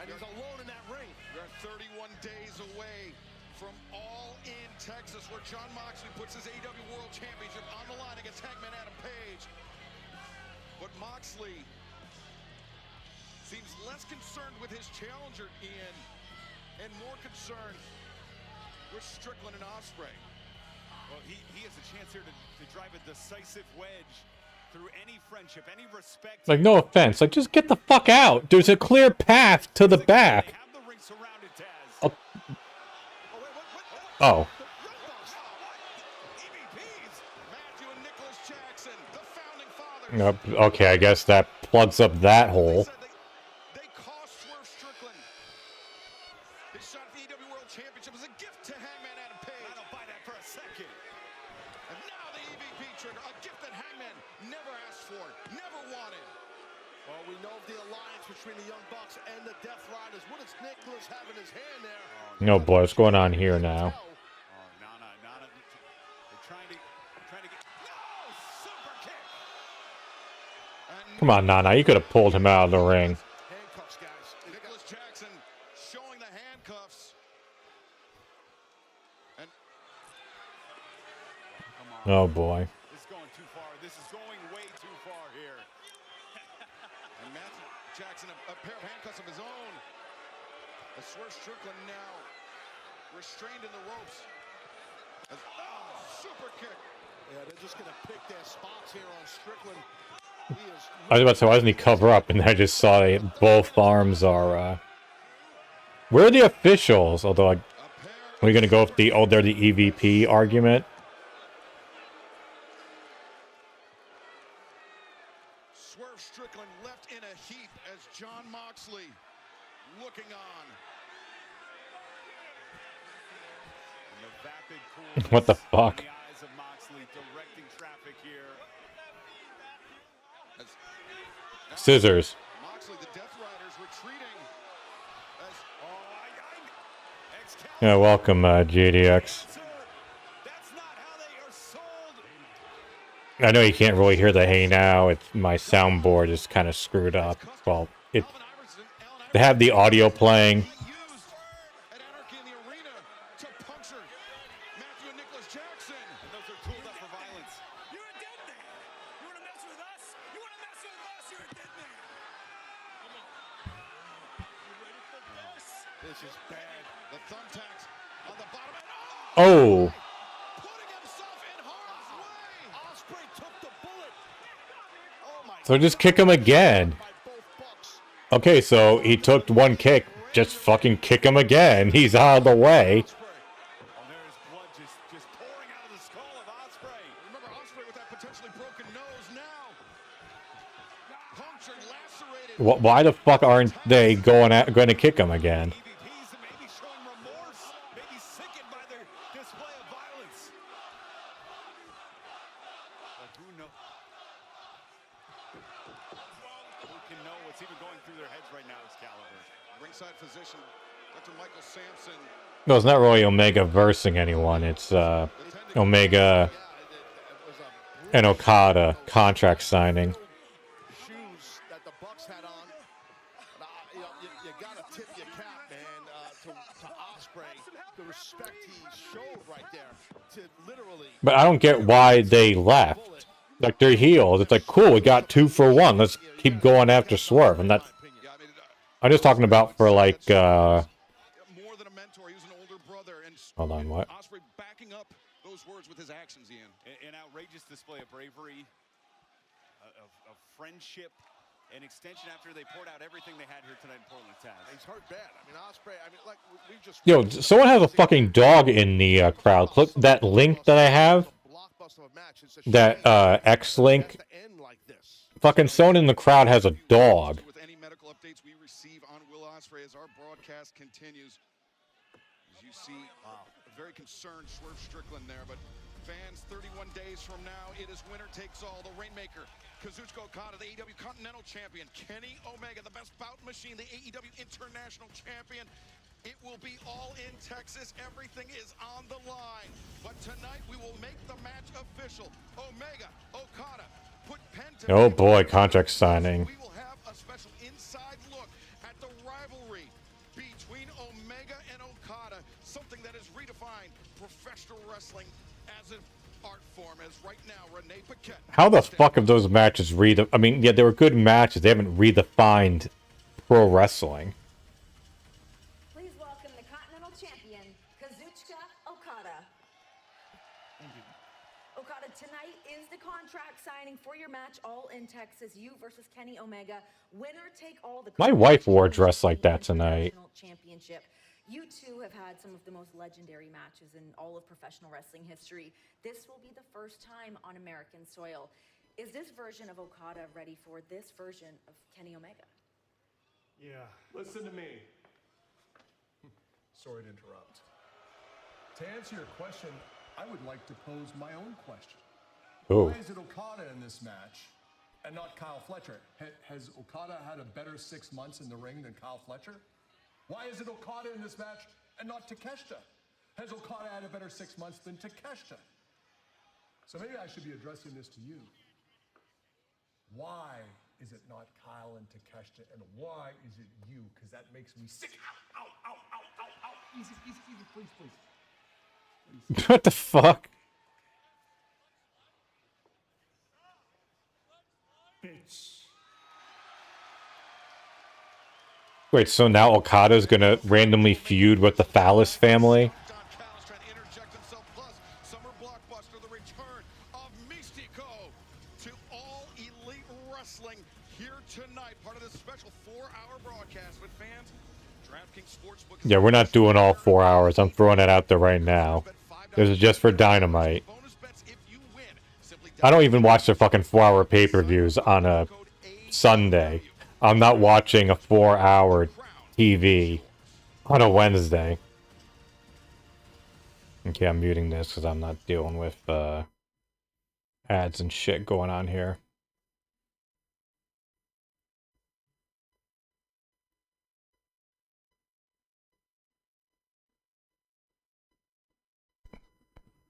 and he's alone in that ring. We're 31 days away from All In Texas, where John Moxley puts his AEW World Championship on the line against Hangman Adam Page. But Moxley seems less concerned with his challenger, Ian, and more concerned with Strickland and Ospreay. Well, he has a chance here to drive a decisive wedge through any friendship, any respect. Like, no offense. Like, just get the fuck out. There's a clear path to the back. They have the ring surrounded, Taz. Oh. Oh, Oh. wait, what? EVPs. Matthew and Nicholas Jackson, the founding fathers. Okay, I guess that plugs up that hole. They cost Swerve Strickland his shot at the AEW World Championship as a gift to Hangman Adam Page. I don't buy that for a second. And now the EVP trigger, a gift that Hangman never asked for, never wanted. Well, we know of the alliance between the Young Bucks and the Death Riders. What does Nicholas have in his hand there? No, boy, what's going on here now? Oh, Nana. They're trying to get. No! Super kick! And Come on, Nana. You could have pulled him out of the ring. Handcuffs, guys. Nicholas Jackson showing the handcuffs. And Oh boy. This is going too far. This is going way too far here. And Matthew Jackson, a pair of handcuffs of his own. As Swerve Strickland now restrained in the ropes. Super kick. Yeah, they're just going to pick their spots here on Strickland. He is I was about to say, why doesn't he cover up? And I just saw that both arms are, Where are the officials? Although, we're going to go with the, oh, they're the EVP argument. Swerve Strickland left in a heap as John Moxley looking on. And the vapid coolness What the fuck? in the eyes of Moxley directing traffic here. Scissors. Moxley, the Death Riders retreating. As Excalibur. Yeah, welcome, GDX. That's not how they are sold. I know you can't really hear the hey now. It's my soundboard is kind of screwed up. Well, it Alvin Iverson, Allen they have the audio playing. Iverson used at Anarchy in the Arena to puncture Matthew and Nicholas Jackson. And those are tools up for violence. You're a dead man. This is bad. The thumbtacks on the bottom. Oh. Putting himself in harm's way. Ospreay took the bullet. Oh my So just kick him again. by both Bucks. Okay, so he took one kick. Just fucking kick him again. He's out of the way. Ospreay. Oh, there is blood just pouring out of the skull of Ospreay. Remember Ospreay with that potentially broken nose now. Punctured, lacerated. Why the fuck aren't they going to kick him again? EVPs maybe showing remorse, maybe sickened by their display of violence. But who knows? Who can know what's even going through their heads right now, Excalibur? Ringside physician, Dr. Michael Sampson. No, it's not really Omega versing anyone. It's Omega and Okada contract signing. Shoes that the Bucks had on. You gotta tip your cap, man, to Ospreay. The respect he showed right there to literally. But I don't get why they left. Like, they're heels. It's like, cool, we got 2 for 1. Let's keep going after Swerve. And that's... Yeah, I mean, I'm just talking about for, like, more than a mentor, he was an older brother, and Hold on, what? Ospreay backing up those words with his actions, Ian. An outrageous display of bravery, of friendship, an extension after they poured out everything they had here tonight in Portland, Taz. He's hurt bad. I mean, Ospreay. I mean, like we just. Yo, someone has a fucking dog in the crowd. Click that link that I have. That X-Link. Fucking someone in the crowd has a dog. With any medical updates we receive on Will Ospreay as our broadcast continues. As you see, a very concerned Swerve Strickland there, but fans, 31 days from now, it is winner takes all. The Rainmaker, Kazuchika Okada, the AEW Continental Champion, Kenny Omega, the best bout machine, the AEW International Champion. It will be all in Texas. Everything is on the line. But tonight we will make the match official. Omega, Okada, put pen to Oh paper. boy, contract signing. We will have a special inside look at the rivalry between Omega and Okada, something that has redefined professional wrestling as an art form. As right now, Renee Paquette. How the fuck have those matches I mean, yeah, they were good matches. They haven't redefined pro wrestling. Please welcome the Continental Champion, Kazuchika Okada. Okada, tonight is the contract signing for your match, all in Texas. You versus Kenny Omega. Winner take all. The My wife wore a dress like that tonight. Championship. You two have had some of the most legendary matches in all of professional wrestling history. This will be the first time on American soil. Is this version of Okada ready for this version of Kenny Omega? Yeah, listen to me. Sorry to interrupt. To answer your question, I would like to pose my own question. Oh. Why is it Okada in this match and not Kyle Fletcher? Has Okada had a better 6 months in the ring than Kyle Fletcher? Why is it Okada in this match and not Takeshita? Has Okada had a better 6 months than Takeshita? So maybe I should be addressing this to you. Why is it not Kyle and Takeshita, and why is it you? Because that makes me sick. Ow, ow, ow, ow, ow, ow. Easy, easy, easy, please, please. What the fuck? Bitch. Wait, so now Okada's gonna randomly feud with the Phallus family? Don Callis trying to interject himself. Plus, Summer Blockbuster, the return of Mystico to All Elite Wrestling here tonight. Part of this special 4-hour broadcast with fans. DraftKings Sportsbook. Yeah, we're not doing all 4 hours. I'm throwing it out there right now. This is just for Dynamite. Bonus bets if you win. Simply I don't even watch their fucking 4-hour pay-per-views on a Sunday. I'm not watching a 4-hour TV on a Wednesday. Okay, I'm muting this because I'm not dealing with ads and shit going on here.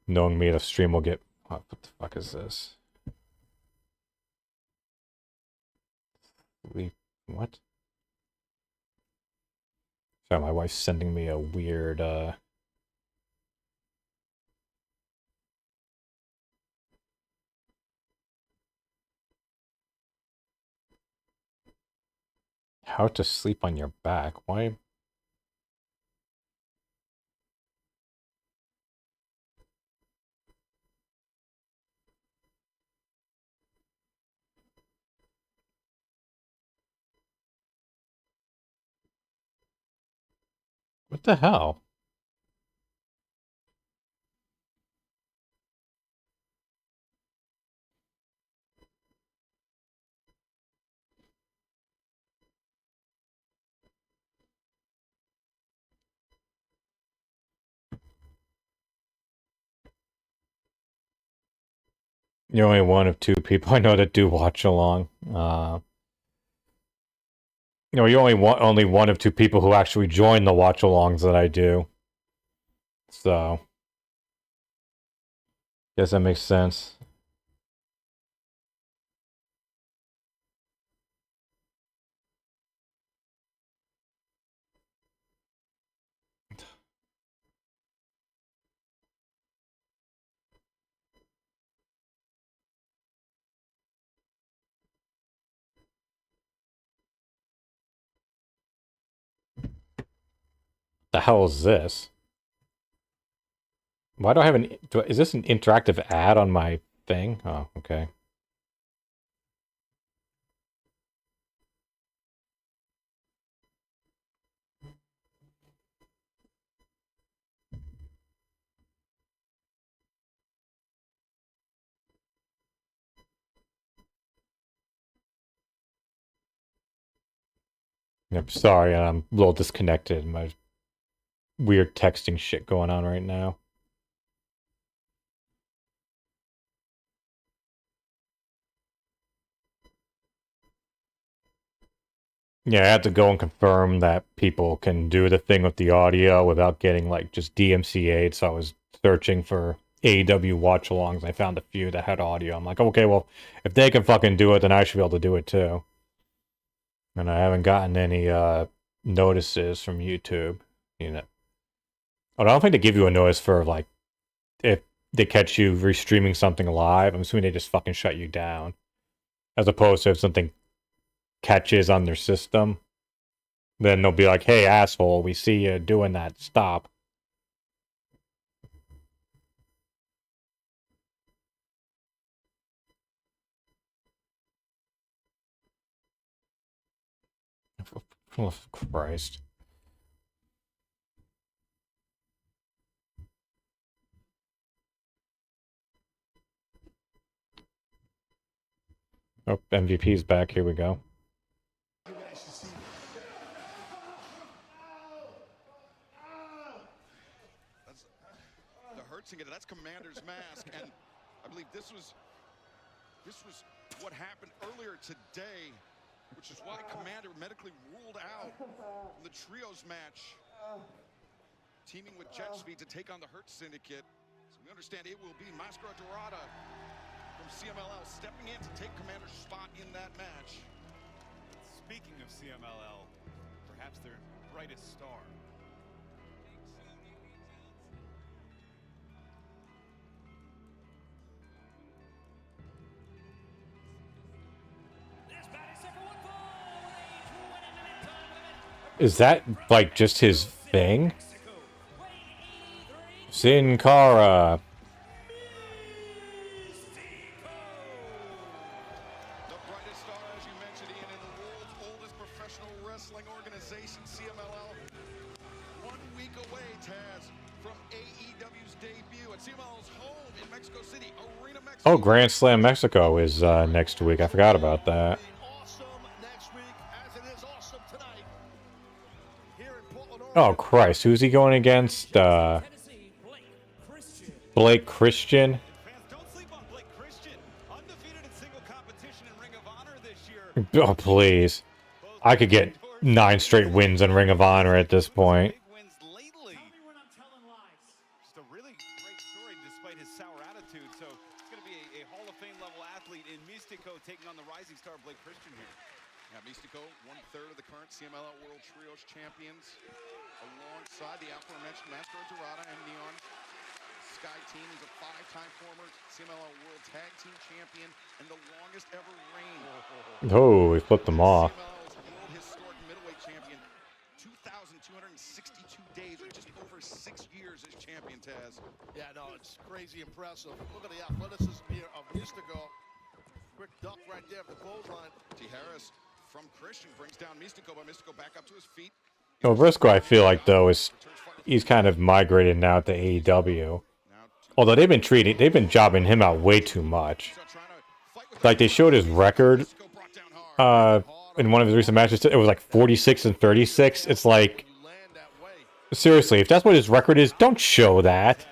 Knowing me, the stream will get... What the fuck is this? What? Sorry, my wife's sending me a weird, How to sleep on your back? Why? What the hell? You're only one of two people I know that do watch along. You're only one of two people who actually join the watch alongs that I do. So, guess that makes sense. The hell is this? Why do I have is this an interactive ad on my thing? Oh, okay. I'm sorry, I'm a little disconnected. My weird texting shit going on right now. Yeah, I had to go and confirm that people can do the thing with the audio without getting, like, just DMCA'd, so I was searching for AEW watch-alongs. I found a few that had audio. I'm like, okay, well, if they can fucking do it, then I should be able to do it, too. And I haven't gotten any, notices from YouTube, you know. I don't think they give you a notice for, like, if they catch you restreaming something live. I'm assuming they just fucking shut you down. As opposed to if something catches on their system, then they'll be like, hey, asshole, we see you doing that. Stop. Oh, Christ. Oh, MVP's back. Here we go. That's the Hertzinger. That's Commander's mask, and I believe this was what happened earlier today, which is why Commander medically ruled out in the trios match, teaming with Jet Speed to take on the Hurt Syndicate. So we understand it will be Máscara Dorada from CMLL stepping in to take Commander's spot in that match. Speaking of CMLL, perhaps their brightest star. Is that, like, just his thing? Sin Cara. The brightest star, as you mentioned, Ian, in the world's oldest professional wrestling organization, CMLL. 1 week away, Taz, from AEW's debut at CMLL's home in Mexico City, Arena Mexico. Oh, Grand Slam Mexico is next week. I forgot about that. Oh, Christ. Who's he going against? Blake Christian? Don't sleep on Blake Christian. Undefeated in single competition in Ring of Honor this year. Oh, please. I could get 9 straight wins in Ring of Honor at this point. Wins lately. Just a really great story despite his sour attitude. So it's going to be a Hall of Fame level athlete in Místico taking on the rising star Blake Christian here. Yeah, Místico, 1/3 of the current CMLL World Trios champions, alongside the aforementioned Máscara Dorada and Neon Sky Team. He's a 5-time former CMLL World Tag Team Champion and the longest ever reign. Oh, he flipped them off. CMLL's World Historic Middleweight Champion, 2,262 days, or just over 6 years as champion, Taz. Yeah, no, it's crazy impressive. Look at the athleticism here of Místico. Quick duck right there for the clothesline. T. Harris from Christian brings down Místico, but Místico back up to his feet. Well, Briscoe, I feel like though he's kind of migrated now to AEW. Although they've been jobbing him out way too much. Like they showed his record, in one of his recent matches. It was like 46-36. It's like, seriously, if that's what his record is, don't show that.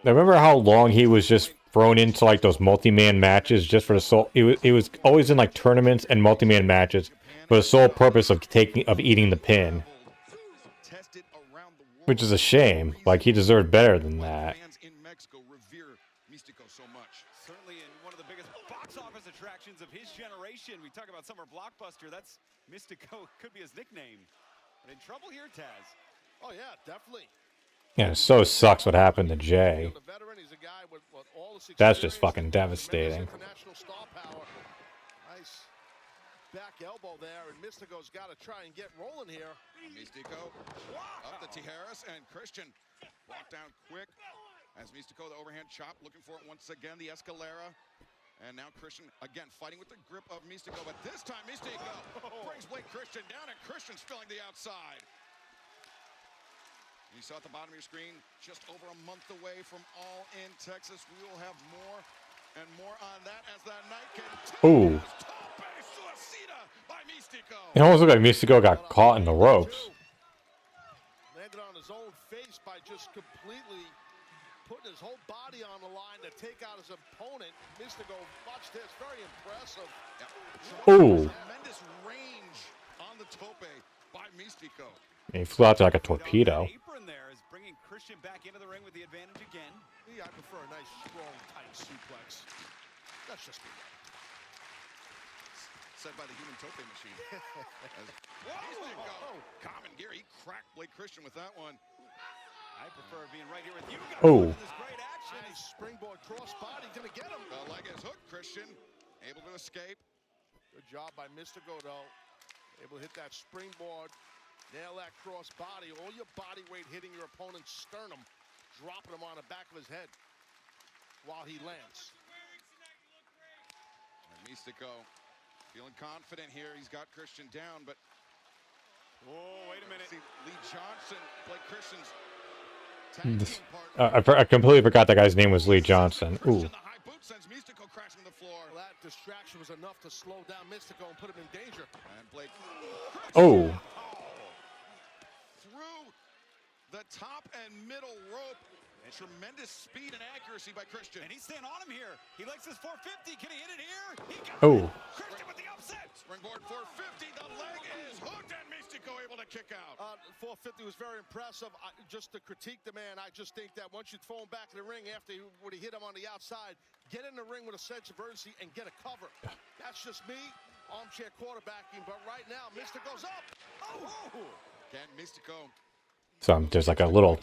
I remember how long he was just thrown into like those multi-man matches just for the sole. It was always in like tournaments and multi-man matches for the sole purpose of eating the pin, which is a shame. Like he deserved better than that. Certainly in one of the biggest box office attractions of his generation. We talk about summer Blockbuster. That's Mystico. Could be his nickname. But in trouble here, Taz. Oh, yeah, definitely. Yeah, it so sucks what happened to Jay. That's just fucking devastating. Nice back elbow there, and Mystico's got to try and get rolling here. Mystico up to Tijeras, and Christian walked down quick as Mystico, the overhand chop, looking for it once again, the Escalera. And now Christian, again, fighting with the grip of Mystico, but this time Mystico brings Blake Christian down, and Christian's filling the outside. You saw at the bottom of your screen, just over a month away from All In Texas. We will have more and more on that as that night Ooh. continues. It almost looked like Mystico got caught in the ropes. Landed on his own face by just completely putting his whole body on the line to take out his opponent. Mystico, watch this, very impressive. Ooh. Tremendous range on the tope by Mystico. He flew out there like a torpedo. Apron there is bringing Christian back into the ring with the advantage again. Yeah, I prefer a nice, strong, tight suplex. That's just me. Said by the human tope machine. Mystico, common gear, he cracked Blake Christian with that one. I prefer being right here with you guys. Oh. This great action. Nice springboard crossbody, gonna get him. The leg is hooked, Christian, able to escape. Good job by Mystico, though. Able to hit that springboard. Nail that cross body. All your body weight hitting your opponent's sternum, dropping him on the back of his head while he lands. And Mystico feeling confident here. He's got Christian down, but oh, wait a minute. See Lee Johnson, Blake Christian's tag team I completely forgot that guy's name was Lee Johnson. Ooh. The high boot sends Mystico crashing to the floor. Well, that distraction was enough to slow down Mystico and put him in danger. And Blake. Oh. Through the top and middle rope. And tremendous speed and accuracy by Christian. And he's staying on him here. He likes his 450. Can he hit it here? He got Oh. Christian with the upset. Springboard 450. The leg is hooked, and Mystico able to kick out. 450 was very impressive. Just to critique the man, I just think that once you throw him back in the ring after when he hit him on the outside, get in the ring with a sense of urgency and get a cover. That's just me, armchair quarterbacking. But right now, Mystico's up. Oh! Can Mystico. So there's like a little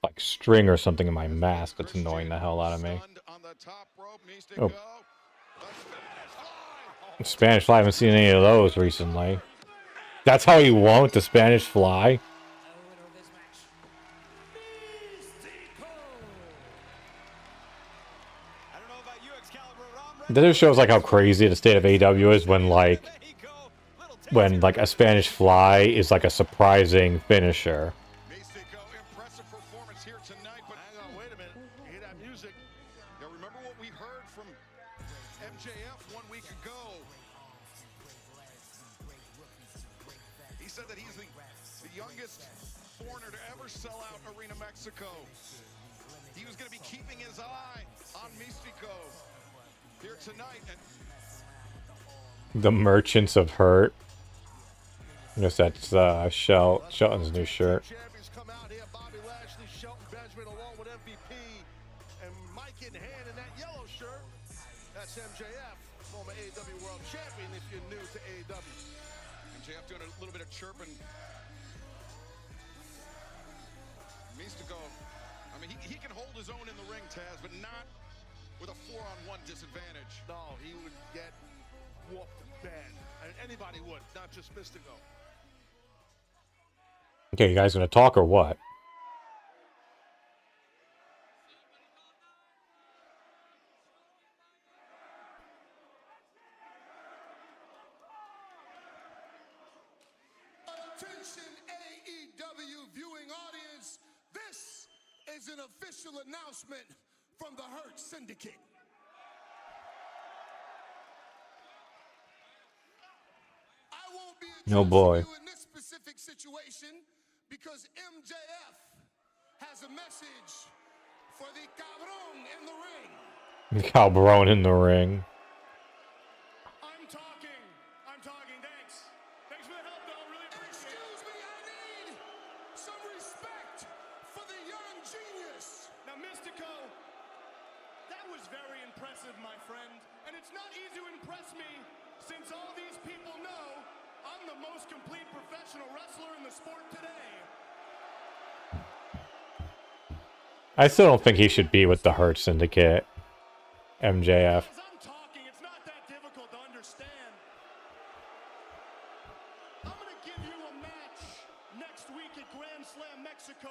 like string or something in my mask that's annoying the hell out of me. Oh. Spanish Fly, I haven't seen any of those recently. That's how he won with the Spanish Fly? That just shows like how crazy the state of AEW is when like a Spanish Fly is like a surprising finisher. Mystico, impressive performance here tonight, but hang on, wait a minute. You hear that music? Now remember what we heard from MJF 1 week ago. He said that he's the youngest foreigner to ever sell out Arena Mexico. He was going to be keeping his eye on Mystico here tonight. And The Merchants of Hurt. I guess that's Shelton's new shirt. Champions come out here. Bobby Lashley, Shelton Benjamin, along with MVP, and Mike in hand in that yellow shirt. That's MJF, former AEW World Champion. If you're new to AEW, MJF doing a little bit of chirping. Mystico, I mean, he can hold his own in the ring, Taz, but not with a 4-on-1 disadvantage. No, he would get whooped bad. And anybody would, not just Mystico. Okay, you guys gonna talk or what? Attention AEW viewing audience, this is an official announcement from the Hurt Syndicate. I won't be Oh boy. you in this specific situation because MJF has a message for the cabron in the ring. Cabron in the ring. I'm talking, thanks. Thanks for the help, though, really appreciate it. Excuse me, I need some respect for the young genius. Now, Mystico, that was very impressive, my friend. And it's not easy to impress me since all these people know I'm the most complete professional wrestler in the sport today. I still don't think he should be with the Hurt Syndicate. MJF. As I'm talking, it's not that difficult to understand. I'm going to give you a match next week at Grand Slam Mexico,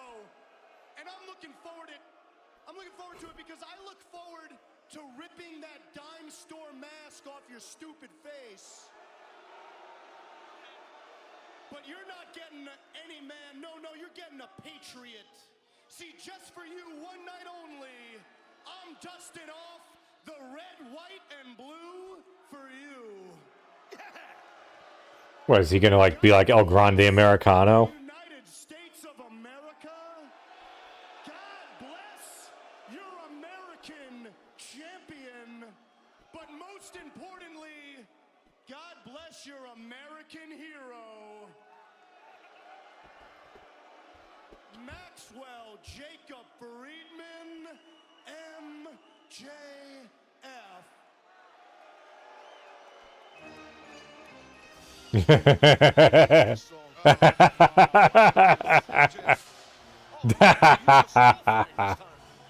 and I'm looking forward to it because I look forward to ripping that dime store mask off your stupid face. But you're not getting any man. No, you're getting a patriot. See, just for you, one night only, I'm dusting off the red, white, and blue for you. What, is he gonna like be like El Grande Americano? United States of America, God bless your American champion, but most importantly, God bless your American hero. Maxwell Jacob Friedman, MJF.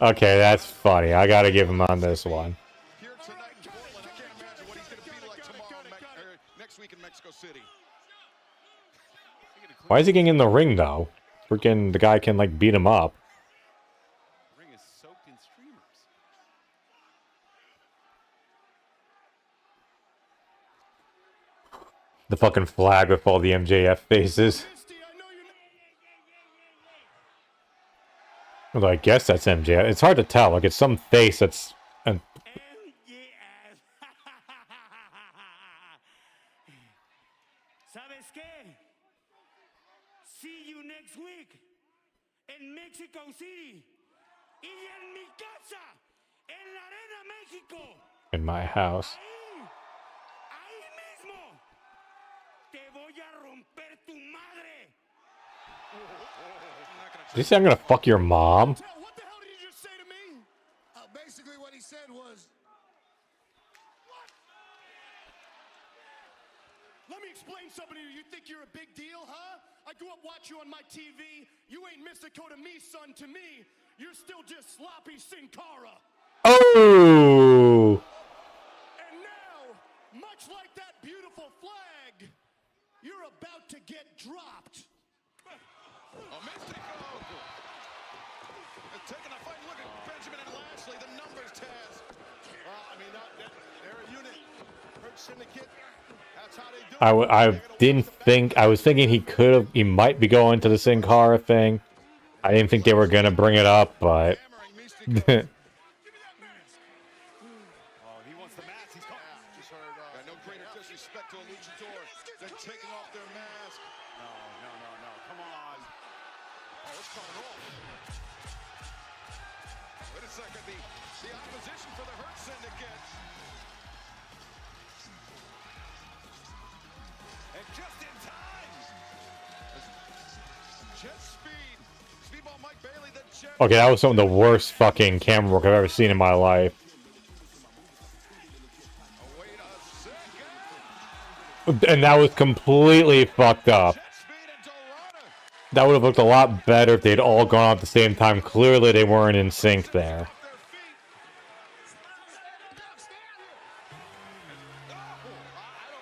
Okay, that's funny. I gotta give him on this one. Here tonight in Portland, I can't imagine what he's going to be like tomorrow, next week in Mexico City. Why is he getting in the ring though? Freaking the guy can like beat him up. Ring is soaked in streamers. The fucking flag with all the MJF faces. Well, I guess that's MJF. It's hard to tell. Like it's some face that's. ¿Sabes qué? See you next week in Mexico City y en mi casa en la Arena México. In my house. Ahí mismo te voy a romper tu madre. Did he say I'm gonna fuck your mom? What the hell did you just say to me? Basically what he said was, what? Let me explain something to you. You think you're a big deal, huh? I grew up watching you on my TV. You ain't Mystico to me, son. To me, you're still just sloppy Sin Cara. Oh! And now, much like that beautiful flag, you're about to get dropped. Oh, Mystico! Taking a fight. Look at Benjamin and Lashley. The numbers, Taz. Well, I mean, they're a unit. Hurt Syndicate. That's how they do it. I didn't think. I was thinking he might be going to the Sin Cara thing. I didn't think they were gonna bring it up, but. He wants the mask. He's caught. Just heard. No greater disrespect to a luchador than taking off their mask. No. Come on. Oh, it's coming off. Wait a second. The opposition for the Hurt Syndicate. And just in time. Jet speed. Speedball Mike Bailey, the jet. Okay, that was some of the worst fucking camera work I've ever seen in my life. Oh, wait a second. And that was completely fucked up. Jet speed and Dorada. That would have looked a lot better if they'd all gone out at the same time. Clearly, they weren't in sync there. Off their feet.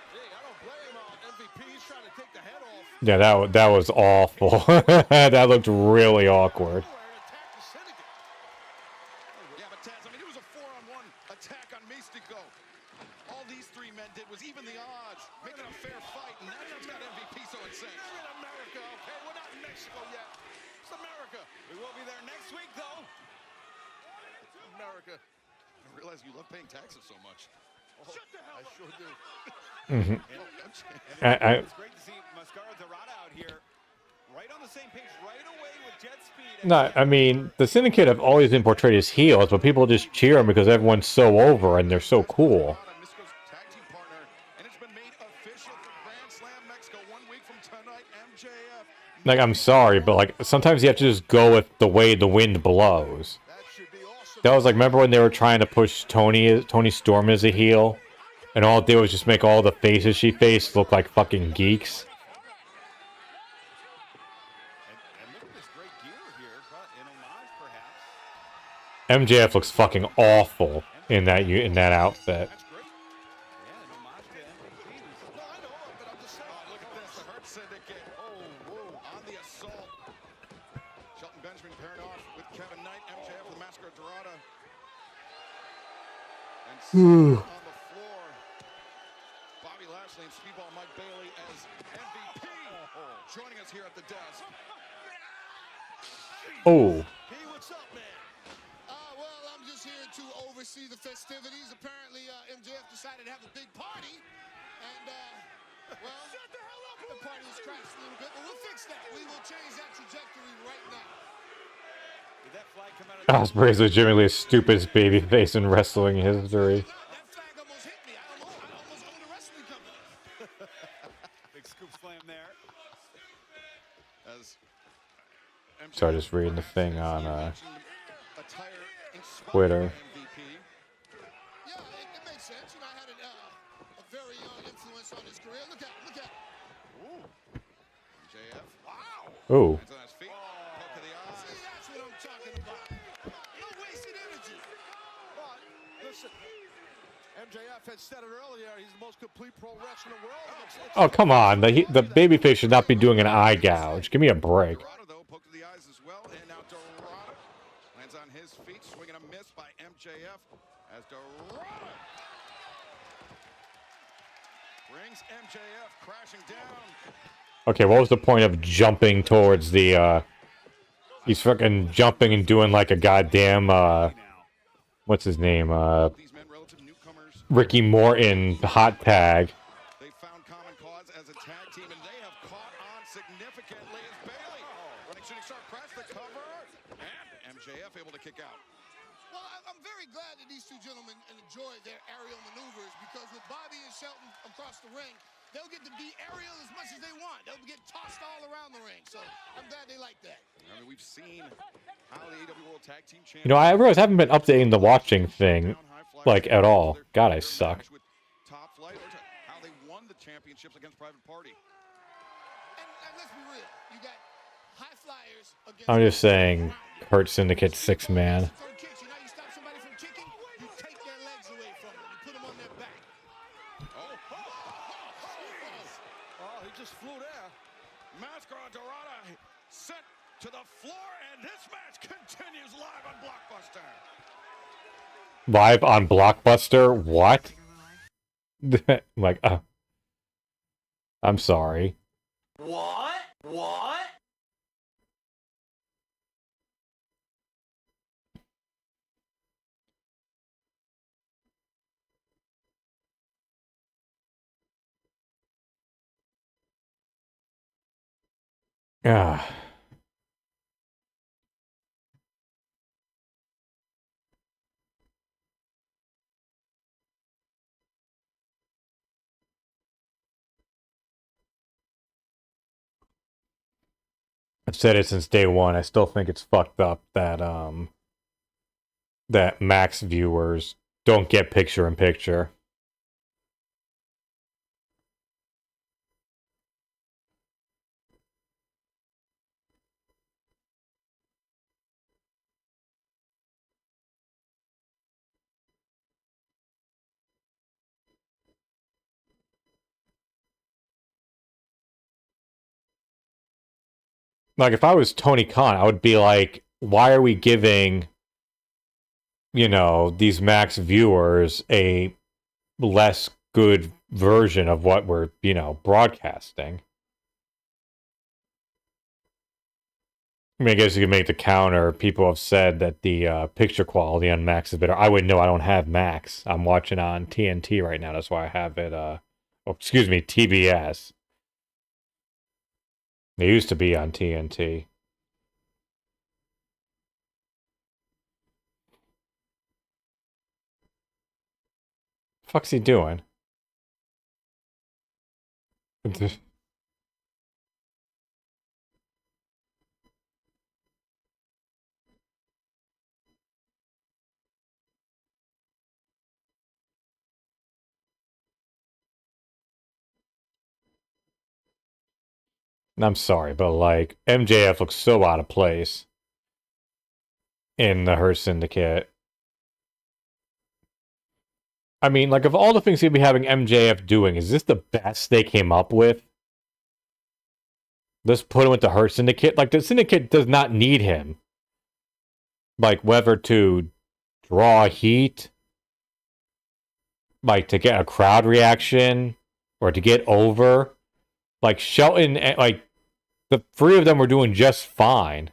I don't blame MVP. He's trying to take the head off. Yeah, that was awful. That looked really awkward. Attack the Syndicate. Yeah, but Taz, I mean, it was a 4-on-1 attack on Mystico. All these three men did was even the odds, making a fair fight, and that's what's got MVP so incensed. We're in America, okay? We're not in Mexico yet. It's America. We will be there next week, though. America. I realize you love paying taxes so much. Oh, I sure do. It's great to see Mascara Dorada out here, right on the same page, right away with jet speed. No, I mean, the Syndicate have always been portrayed as heels, but people just cheer them because everyone's so over and they're so cool. Mexico's tag team partner, and it's been made official for Grand Slam Mexico 1 week from tonight. MJF. Like, I'm sorry, but like sometimes you have to just go with the way the wind blows. That should be awesome. That was like, remember when they were trying to push Tony Storm as a heel, and all it did was just make all the faces she faced look like fucking geeks. And look at this great gear here, in homage, perhaps. MJF looks fucking awful in that outfit. That's great. Yeah, an homage to MVP. No, I know, but I'm just saying. Oh, look at this. The Hurt Syndicate. Oh, whoa. On the assault. Shelton Benjamin pairing off with Kevin Knight. MJF with Mascara Dorada. And on the floor, Bobby Lashley and Speedball Mike Bailey as MVP. Joining us here at the desk. Oh, Hey, what's up, man? Well, I'm just here to oversee the festivities. Apparently, MJF decided to have a big party, and well, the party was crashed a little bit, but we'll fix that. We will change that trajectory right now. Did that flag come out of Ospreay is legitimately the stupidest babyface in wrestling history. That flag almost hit me. I almost owned a wrestling company. big scoop slam there? As MJF Sorry, just reading the thing on attire inspired Twitter. MVP. Yeah, it makes sense. You know, I had a very influence on his career. Look at it. MJF. Wow. Oh, Hands on his feet. Poke to the eyes. See, that's what I'm talking about. No wasted energy. Well, listen, MJF had said it earlier. He's the most complete pro wrestler in the world. oh, come on! The babyface should not be doing an eye gouge. Give me a break. Dorado, though, poke to the eyes as well. And now Dorado lands on his feet, swinging a miss by MJF as Dorado brings MJF crashing down. Okay, what was the point of jumping towards the? He's fucking jumping and doing like a goddamn what's his name? These men, relative newcomers, Ricky Morton hot tag. they found common cause as a tag team, and they have caught on significantly as Bailey running shooting star press the cover, and MJF able to kick out. Well, I'm very glad that these two gentlemen enjoy their aerial maneuvers because with Bobby and Shelton across the ring, they'll get to be aerial as much as they want. They'll get tossed all around the ring. So I'm glad they like that. I mean, we've seen how the AEW World Tag Team Champions. You know, I realize I haven't been updating the watching thing like at all. God, I suck. With Top Flight, or how they won the championships against Private Party. And let's be real. You got high flyers against I'm just saying, Hurt Syndicate 6-man. throw kicks. You know, you stop somebody from kicking, you take their legs away from them. You put them on their back. Oh, he just flew there. Mascara Dorada sent to the floor, and this match continues live on Blockbuster. Live on Blockbuster? What? Like, I'm sorry. What? Ah. I've said it since day one. I still think it's fucked up that that Max viewers don't get picture in picture. Like, if I was Tony Khan, I would be like, why are we giving, you know, these Max viewers a less good version of what we're, broadcasting. I mean, I guess you can make the counter. People have said that the picture quality on Max is better. I wouldn't know. I don't have Max. I'm watching on TNT right now. That's why I have it. TBS. They used to be on TNT. Fuck's he doing? I'm sorry, but like MJF looks so out of place in the Hurt Syndicate. I mean, like, of all the things he'd be having MJF doing, is this the best they came up with? Let's put him with the Hurt Syndicate. Like, the Syndicate does not need him. Like, whether to draw heat, like, to get a crowd reaction, or to get over. Like, Shelton, like, the three of them were doing just fine.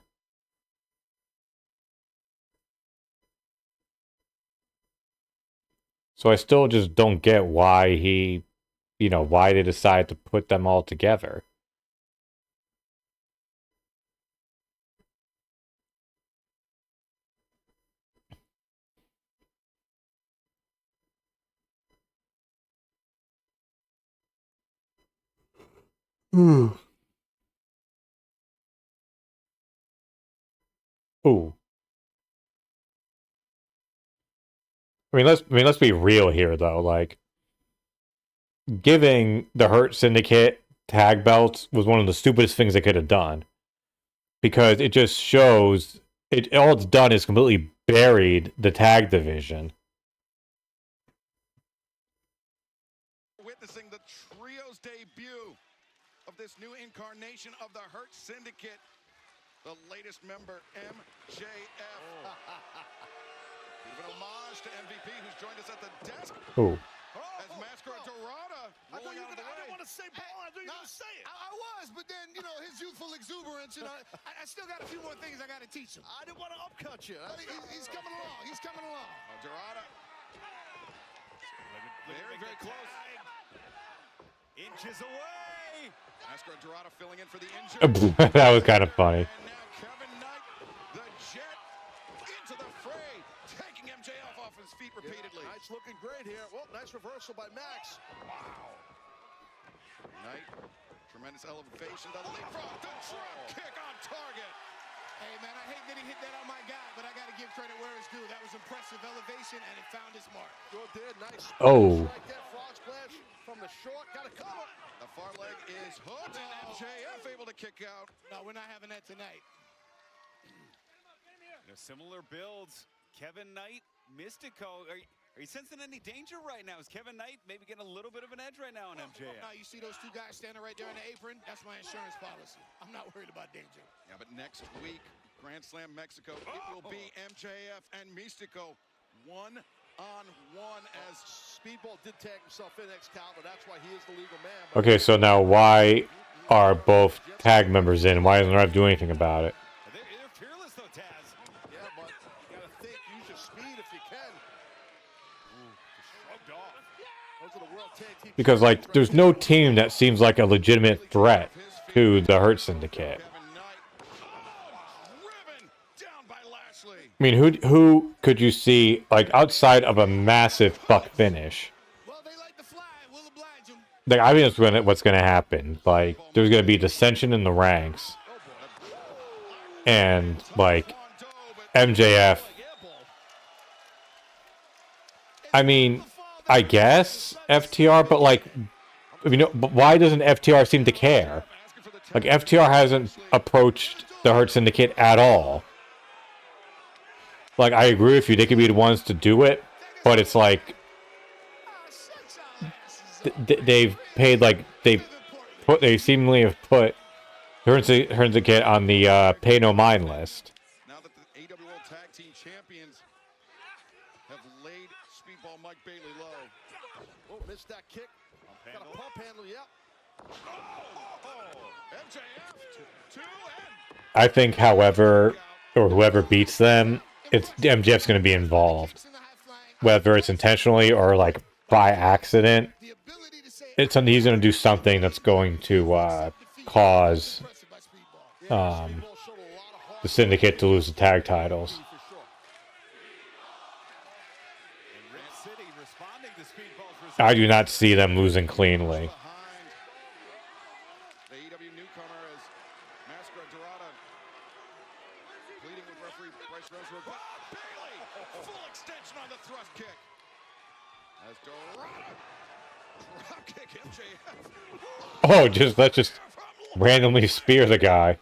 So I still just don't get why why they decided to put them all together. Ooh. Let's be real here though. Like, giving the Hurt Syndicate tag belts was one of the stupidest things they could have done, because it just shows all it's done is completely buried the tag division. Witnessing the trio's debut of this new incarnation of the Hurt Syndicate, the latest member, MJF. An homage to MVP, who's joined us at the desk. Ooh. As Mascara Dorada rolling out of the way. I didn't want to say Paul. I didn't want to say it. I was, but then, his youthful exuberance, I still got a few more things I got to teach him. I didn't want to upcut you. He's coming along. He's coming along. Dorada. Very, very close. Inches away. Mascara Dorada filling in for the injured. That was kind of funny. And now Kevin Knight, the Jet, into the fray, taking MJF off his feet repeatedly. Yeah, Knight's looking great here. Well, nice reversal by Max. Wow. Knight, tremendous elevation. The leapfrog, the drop kick on target. Hey, man, I hate that he hit that on my guy, but I got to give credit where it's due. That was impressive elevation, and it found its mark. Sure did. Nice. Oh. Right there, frog splash from the short. Got a cover. The far leg is hooked, and MJF able to kick out. No, we're not having that tonight. Similar builds. Kevin Knight, Mystico. Are you sensing any danger right now? Is Kevin Knight maybe getting a little bit of an edge right now on MJF? No, you see those two guys standing right there in the apron? That's my insurance policy. I'm not worried about danger. Yeah, but next week, Grand Slam Mexico, it will be MJF and Mystico one-on-one, as Speedball did tag himself in Excalibur. That's why he is the legal man. Okay, so now why are both tag members in? Why doesn't Rev do anything about it? They're fearless though, Taz. Yeah, but you gotta think, use your speed if you can. Shrugged off. Those are the World Tag Team. Because, like, there's no team that seems like a legitimate threat to the Hurt Syndicate. Kevin Knight, driven down by Lashley. I mean, who could you see, like, outside of a massive fuck finish? Well, they like to fly. We'll oblige them. Like, I think that's what's gonna happen. Like, there's gonna be dissension in the ranks, and like MJF. I mean, I guess FTR, but like, but why doesn't FTR seem to care? Like, FTR hasn't approached the Hurt Syndicate at all. Like, I agree with you; they could be the ones to do it, but it's like they've paid, like they seemingly have put Hurt Syndicate on the pay no mind list. Now that the AEW World Tag Team Champions have laid laid Speedball Mike Bailey low. Oh, missed that kick. Got a pump handle, yep. MJF, two and I think, however, or whoever beats them, it's MJF's going to be involved, whether it's intentionally or like by accident. It's something he's going to do something that's going to cause the Syndicate to lose the tag titles. I do not see them losing cleanly. the AEW newcomer is Mascara Dorada pleading with referee Bryce Rosewood. Bailey, full extension on the thrust kick. As Dorada drop kick MJF. Oh, let's just randomly spear the guy.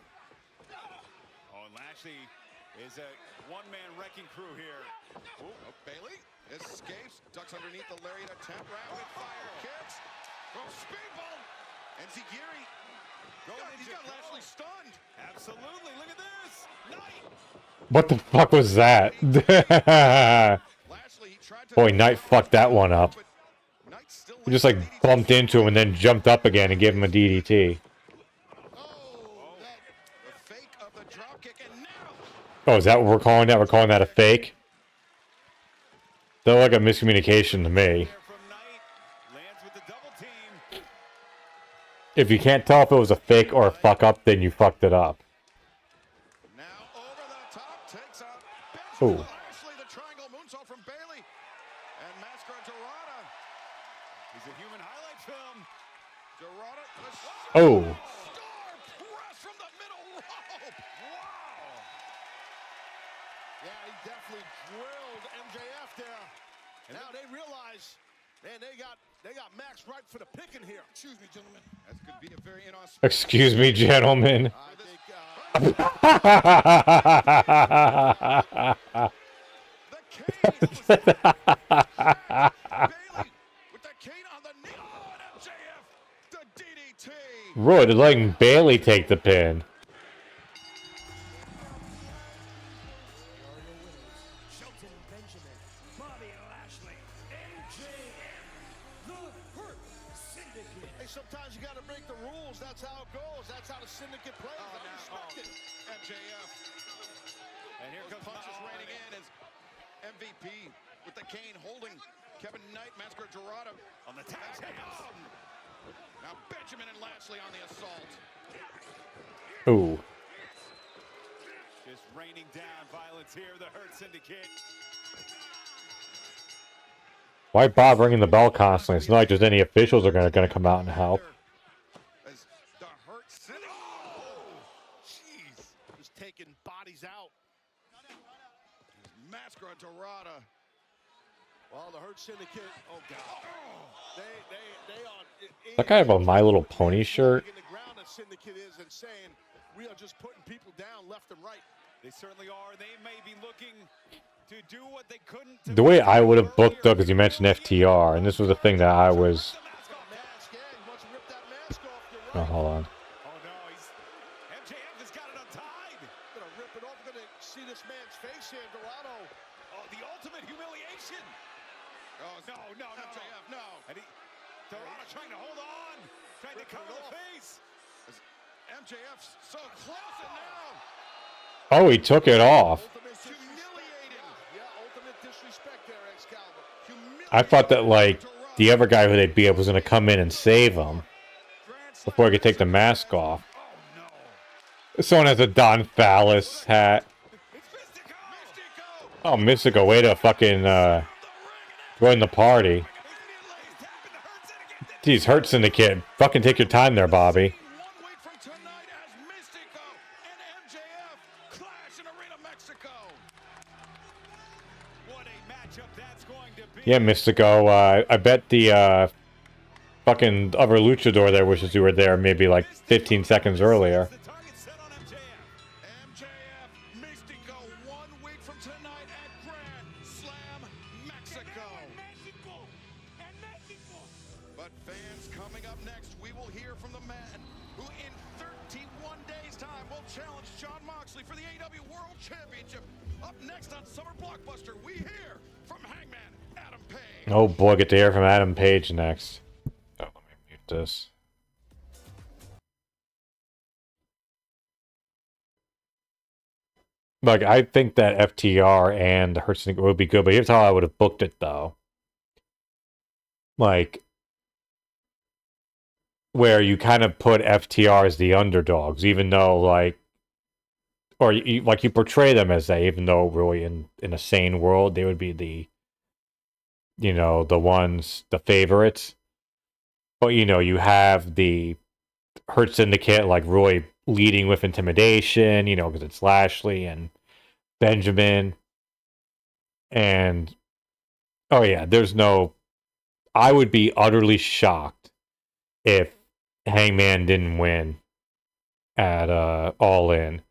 Oh, and Lashley is a one-man wrecking crew here. Oh, Bailey escapes, ducks underneath the lariat attempt, rapid fire kicks from Speedball. And Zigiri, he's got Lashley stunned. Absolutely, look at this. Knight. What the fuck was that? Lashley, he tried to Boy, Knight fucked that one up. but Knight still He just like bumped into him and then jumped up again and gave him a DDT. Oh, the fake of the drop kick, and now Oh, is that what we're calling that? We're calling that a fake? That looked like a miscommunication to me. There from Knight. Lands with the double team. If you can't tell if it was a fake or a fuck up, then you fucked it up. now over the top takes out Ooh. Lashley, the triangle moonsault from Bailey, and Mascara Dorada. He's a human highlight film. Dorada, Oh. star press from the middle rope. Wow. Yeah, he definitely drilled MJF there. And now they realize, man, they got Max right for the picking here. Excuse me, gentlemen. That could be a very inauspicious. Excuse me, gentlemen. I think The cane. Bailey with the cane on the knee. Oh, and MJF, the DDT. Roy, they're letting Bailey take the pin. Shelton Benjamin, Bobby Lashley, MJF, the Hurt Syndicate. hey, sometimes you got to break the rules. That's how it goes. That's how the syndicate plays. I respect it. MJF. And here Those comes punches raining in as MVP with the cane holding Kevin Knight, Mascara Dorada on the tag champs. Now Benjamin and Lashley on the assault. Ooh. Just raining down violence here. The Hurt Syndicate. Why Bob ringing the bell constantly? It's not like there's any officials are gonna come out and help. As the Hurt Syndicate. Oh, jeez. Just taking bodies out. Mascara Dorada. Well, the Hurt Syndicate. Oh God. They are. That guy have a My Little Pony shirt. In the ground, the syndicate is and saying we are just putting people down left and right. They certainly are. They may be looking to do what they couldn't. to The way make I it would have booked earlier. up, because you mentioned FTR, and this was the thing that I was. Mask, yeah, he wants to rip that mask off. You're Oh, right. hold on. Oh no, MJF has got it untied. Gonna rip it off. We're gonna see this man's face here, Dorado. Oh, the ultimate humiliation. Oh, No. MJF, no. And Dorado trying to hold on, trying to Ripping cover it the off. face. MJF's so close and now Oh, he took it off. Ultimate humiliating. Yeah, ultimate disrespect there, Excalibur. I thought that, like, the other guy who they'd be was going to come in and save him before he could take the mask off. Someone has a Don Fallis hat. It's Mystico. Oh, Mystico, way to fucking join the party. Geez, Hurt Syndicate. Fucking take your time there, Bobby. 1 week from tonight as Mystico and MJF clash in Arena Mexico. What a matchup that's going to be. Yeah, Mystico. I bet the fucking other luchador there wishes you were there maybe like 15 seconds earlier. The target set on MJF. MJF, Mystico, 1 week from tonight at Grand Slam, Mexico. But fans, coming up next, we will hear from the man who in 31 days' time will challenge Jon Moxley for the AEW World Championship. Up next on Summer Blockbuster, we hear from Hangman Oh boy, get to hear from Adam Page next. Oh, let me mute this. Like, I think that FTR and Hurts would be good, but here's how I would have booked it, though. Like, where you kind of put FTR as the underdogs, even though, like, or you portray them as they, even though really in a sane world, they would be the, the favorites. But, you have the Hurt Syndicate, like, really leading with intimidation, because it's Lashley and Benjamin. And, oh yeah, I would be utterly shocked if Hangman didn't win at All In.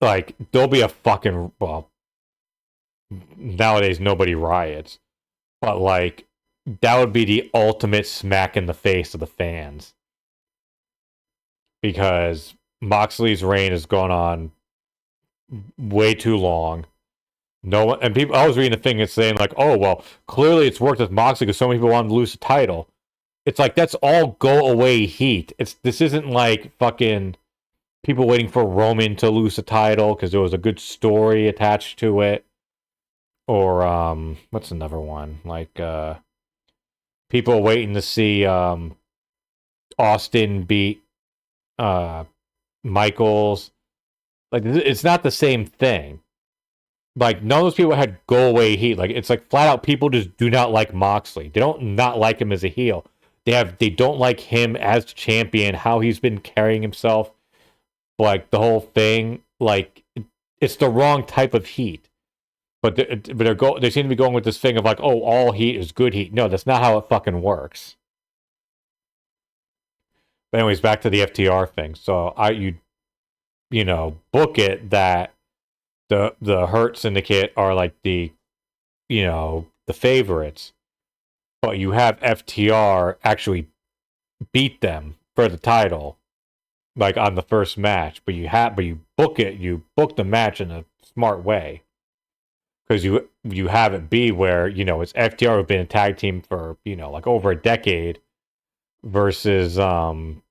Like, there'll be a fucking, well, nowadays nobody riots, but like, that would be the ultimate smack in the face of the fans. Because Moxley's reign has gone on way too long. No one, and people, I was reading the thing that's saying like, oh, well, clearly it's worked with Moxley because so many people wanted to lose the title. It's like, that's all go away heat. This isn't like fucking people waiting for Roman to lose the title because there was a good story attached to it. Or, what's another one? Like, people waiting to see, Austin beat, Michaels. Like, it's not the same thing. Like, none of those people had go away heat. Like, it's like flat out people just do not like Moxley. They don't not like him as a heel. They don't like him as champion, how he's been carrying himself. Like, the whole thing, like, it's the wrong type of heat. But they seem to be going with this thing of like, oh, all heat is good heat. No, that's not how it fucking works. But anyways, back to the FTR thing. So book it that the Hurt Syndicate are like the favorites, but you have FTR actually beat them for the title, like on the first match. But you book the match in a smart way, because you have it be where it's FTR who've been a tag team for like over a decade versus hold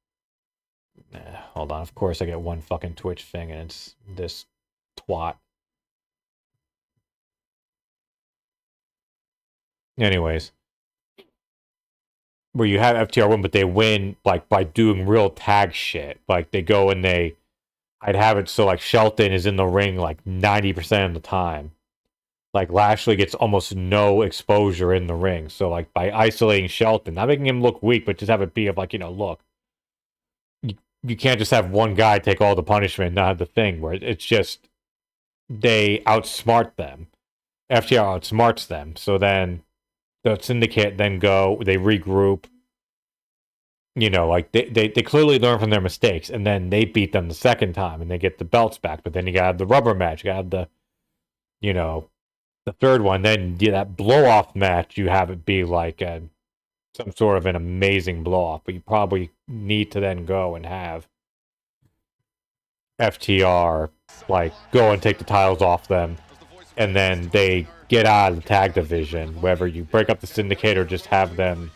on, of course I get one fucking Twitch thing and it's this twat. Anyways, where you have FTR win, but they win like by doing real tag shit. Like they go and I'd have it so like Shelton is in the ring like 90% of the time. Like Lashley gets almost no exposure in the ring. So like by isolating Shelton, not making him look weak, but just have it be of like, look, you can't just have one guy take all the punishment, not have the thing where it's just they outsmart them. FTR outsmarts them. So then the Syndicate then they regroup. Like they clearly learn from their mistakes, and then they beat them the second time, and they get the belts back. But then you gotta have the rubber match. You gotta have the third one. Then that blow-off match, you have it be like some sort of an amazing blow-off. But you probably need to then go and have FTR like go and take the titles off them, and then they get out of the tag division, whether you break up the Syndicate or just have them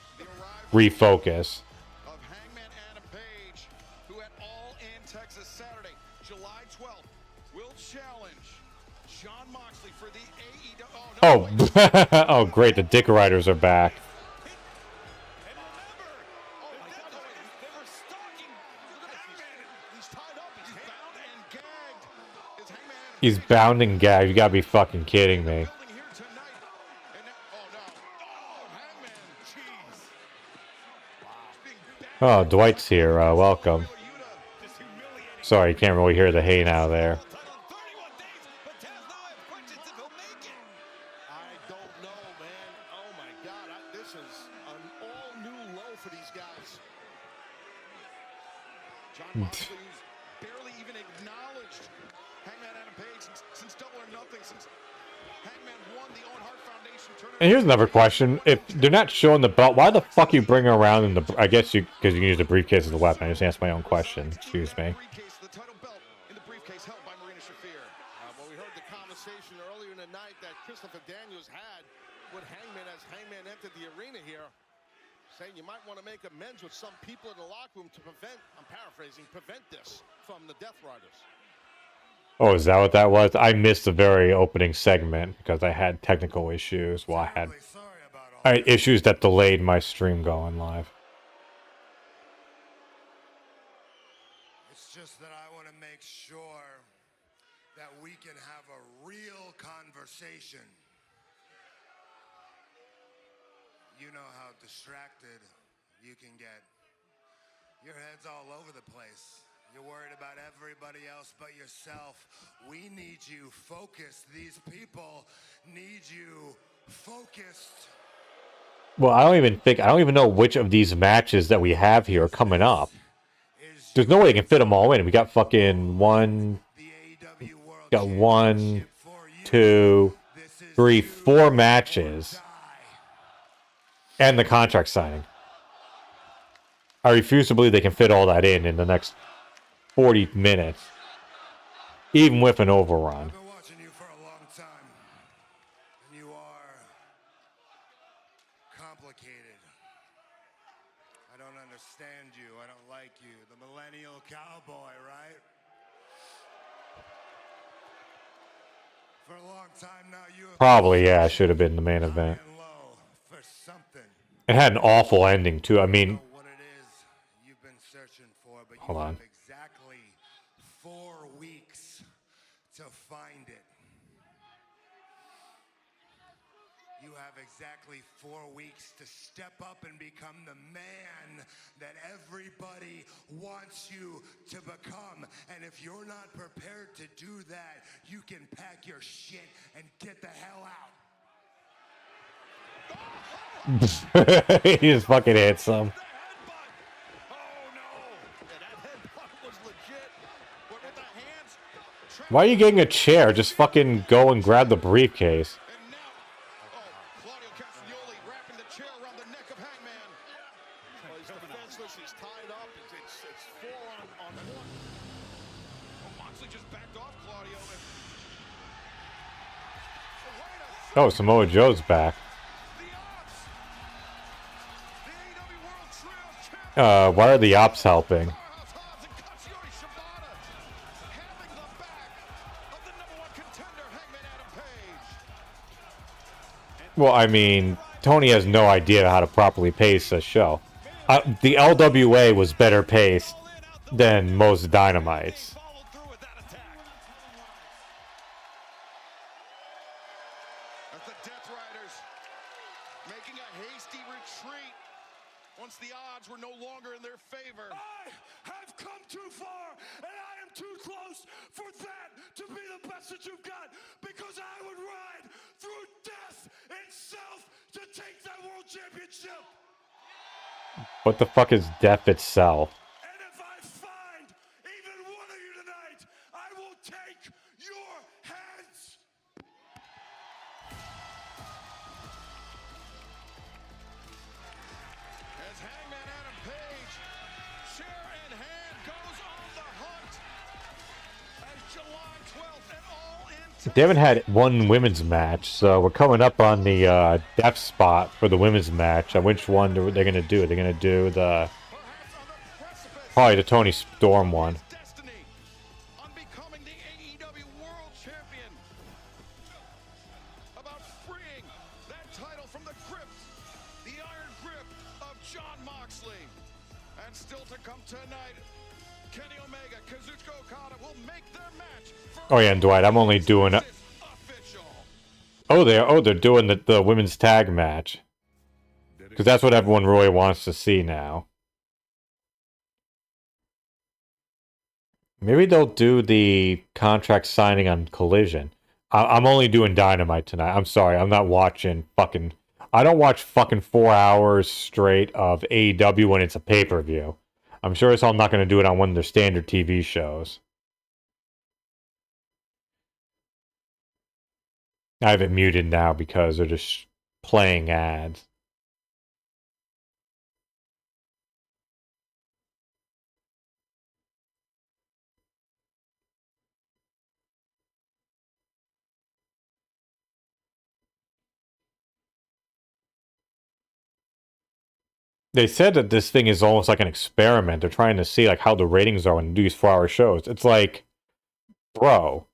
refocus. Of Hangman Adam Page, who at All In Texas Saturday, July 12th, will challenge Jon Moxley for the AEW. Oh, oh great, the Dick Riders are back. And remember, they were stalking Hangman. He's tied up. He's bound and gagged. Is Hangman Adam He's bound and gagged. You gotta be fucking kidding me. building here tonight? And now, oh no. Oh, Hangman. Jeez. Wow. Oh, Dwight's here. Welcome. Just humiliating. Sorry, you can't really hear the hay now there. Title in 31 days, but Taz now has questions if he'll make it. I don't know, man. Oh my God, this is an all-new low for these guys. Jon Moxley, who's barely even acknowledged Hangman Adam Page since Double or Nothing, since Hangman won the Owen Hart Foundation tournament. And here's another question: if they're not showing the belt, why the fuck you bring her around in the? I guess because you can use the briefcase as a weapon. I just asked my own question. Excuse me. The title belt in the briefcase held by Marina Shafir. Well, we heard the conversation earlier in the night that Christopher Daniels had with Hangman as Hangman entered the arena here, saying you might want to make amends with some people in the locker room to prevent, I'm paraphrasing, prevent this from the Death Riders. Oh, is that what that was? I missed the very opening segment because I had technical issues. Well, I had issues that delayed my stream going live. It's just that I want to make sure that we can have a real conversation. You know how distracted you can get. Your head's all over the place. You're worried about everybody else but yourself. We need you focused. These people need you focused. Well, I don't even know which of these matches that we have here are coming up. There's no way they can fit them all in. We got fucking got 1, 2, 3, 4 matches. And the contract signing. I refuse to believe they can fit all that in the next 40 minutes. Even with an overrun. I've been watching you for a long time. And you are complicated. I don't understand you. I don't like you. The millennial cowboy, right? For a long time now, you have Probably, yeah, should have been the main event. low for something. It had an awful ending, too. I mean, What it is you've been searching for, but you hold on. have exactly 4 weeks to find it. You have exactly 4 weeks to step up and become the man that everybody wants you to become. And if you're not prepared to do that, you can pack your shit and get the hell out. He just fucking hit some. Why are you getting a chair? Just fucking go and grab the briefcase. And now, Claudio Castagnoli wrapping the chair around the neck of Hangman. Well, he's defenseless. He's tied up. It's 4 on 1. Oh, Moxley just backed off Claudio. Oh, Samoa Joe's back. Why are the ops helping? Well, I mean, Tony has no idea how to properly pace a show. The LWA was better paced than most Dynamites. As the Death Riders making a hasty retreat once the odds were no longer in their favor. I have come too far, and I am too close for that to be the best that you've got, because I would ride through death itself to take that world championship. What the fuck is death itself? And if I find even one of you tonight, I will take your heads. As Hangman Adam Page, chair in hand, goes on the hunt. As July 12th and all in. They haven't had one women's match, so we're coming up on the death spot for the women's match. Which one they're going to do? They're going to do the... Probably the Tony Storm one. Destiny on becoming the AEW World Champion. About freeing that title from the grip, the iron grip of Jon Moxley. And still to come tonight, Kenny Omega, Kazuchika Okada will make their match. Oh yeah, and Dwight, I'm only doing... Oh, they're doing the women's tag match. Because that's what everyone really wants to see now. Maybe they'll do the contract signing on Collision. I'm only doing Dynamite tonight. I'm sorry, I'm not watching fucking... I don't watch fucking 4 hours straight of AEW when it's a pay-per-view. I'm sure as hell I'm not going to do it on one of their standard TV shows. I have it muted now because they're just playing ads. They said that this thing is almost like an experiment. They're trying to see like how the ratings are when they do these 4-hour shows. It's like, bro,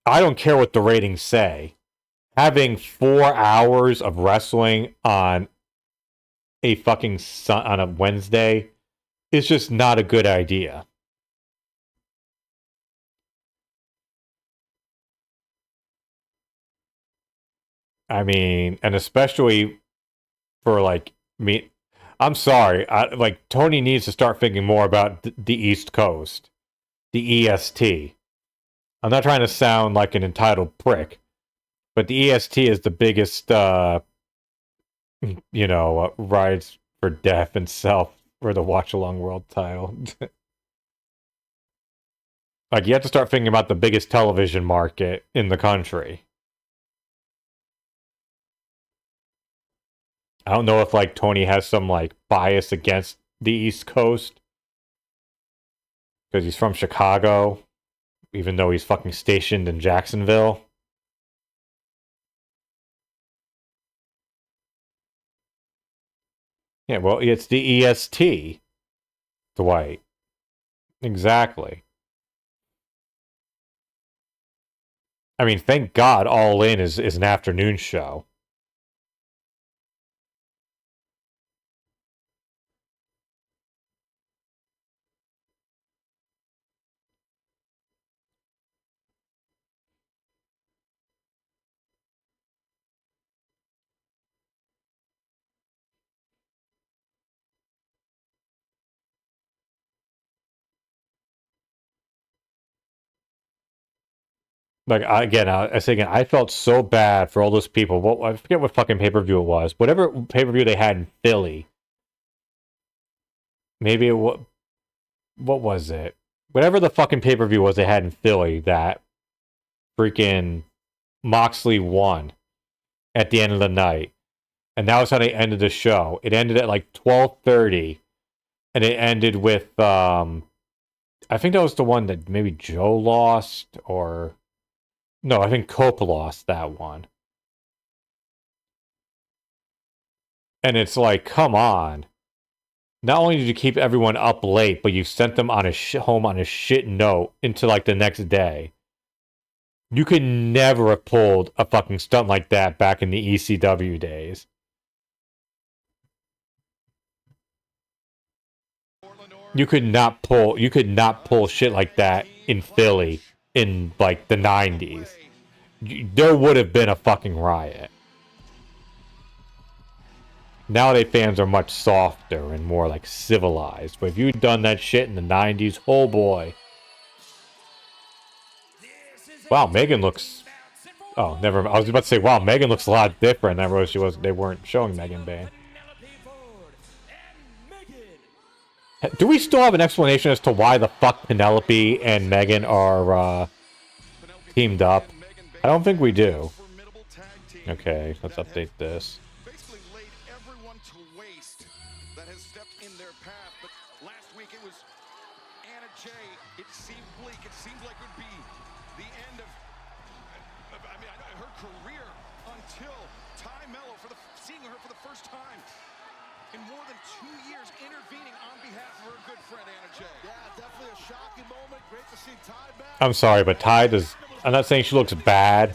I don't care what the ratings say. Having 4 hours of wrestling on a fucking on a Wednesday is just not a good idea. I mean, and especially for like me, I'm sorry, like Tony needs to start thinking more about the East Coast, the EST. I'm not trying to sound like an entitled prick, but the EST is the biggest, rides for death and self for the Watchalong World title. Like, you have to start thinking about the biggest television market in the country. I don't know if, like, Tony has some, like, bias against the East Coast. Because he's from Chicago. Even though he's fucking stationed in Jacksonville. Yeah, well, it's the EST, Dwight. Exactly. I mean, thank God All In is an afternoon show. Like, I say again, I felt so bad for all those people. Well, I forget what fucking pay-per-view it was. Whatever pay-per-view they had in Philly. Maybe what was it? Whatever the fucking pay-per-view was they had in Philly that freaking Moxley won at the end of the night. And that was how they ended the show. It ended at like 12:30. And it ended with I think that was the one that maybe Joe lost, or no, I think Cope lost that one. And it's like, come on. Not only did you keep everyone up late, but you sent them on home on a shit note into like the next day. You could never have pulled a fucking stunt like that back in the ECW days. You could not pull shit like that in Philly in like the 90s. There would have been a fucking riot. Nowadays fans are much softer and more like civilized. But if you'd done that shit in the 90s, oh boy. Wow, Megan looks... Oh, never mind. I was about to say, wow, Megan looks a lot different. I realized they weren't showing Megan Bayne. Do we still have an explanation as to why the fuck Penelope and Megan are teamed up? I don't think we do. Okay, let's update this. Basically laid everyone to waste that has stepped in their path. But last week it was Anna Jay. It seemed bleak. It seemed like it would be the end of her career until Ty Mello, seeing her for the first time in more than 2 years, intervening on behalf of her good friend Anna Jay. Yeah, definitely a shocking moment. Great to see Ty back. I'm sorry, but Ty does... I'm not saying she looks bad,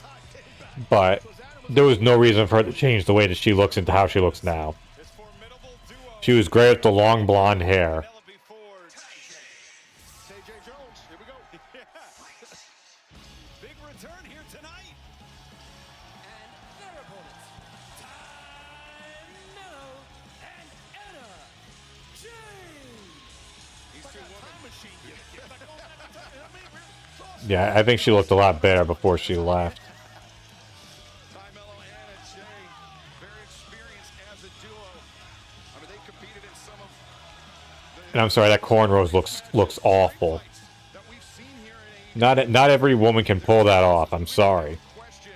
but there was no reason for her to change the way that she looks into how she looks now. She was great with the long blonde hair. Big return here tonight. And their opponents, Ty Mello and Anna Jay. Yeah, I think she looked a lot better before she left. Ty Mello and Anna Jay, very experienced as a duo. I mean, they competed in some of And I'm sorry, that cornrows looks awful. that we've seen here in Not every woman can pull that off. I'm sorry. question.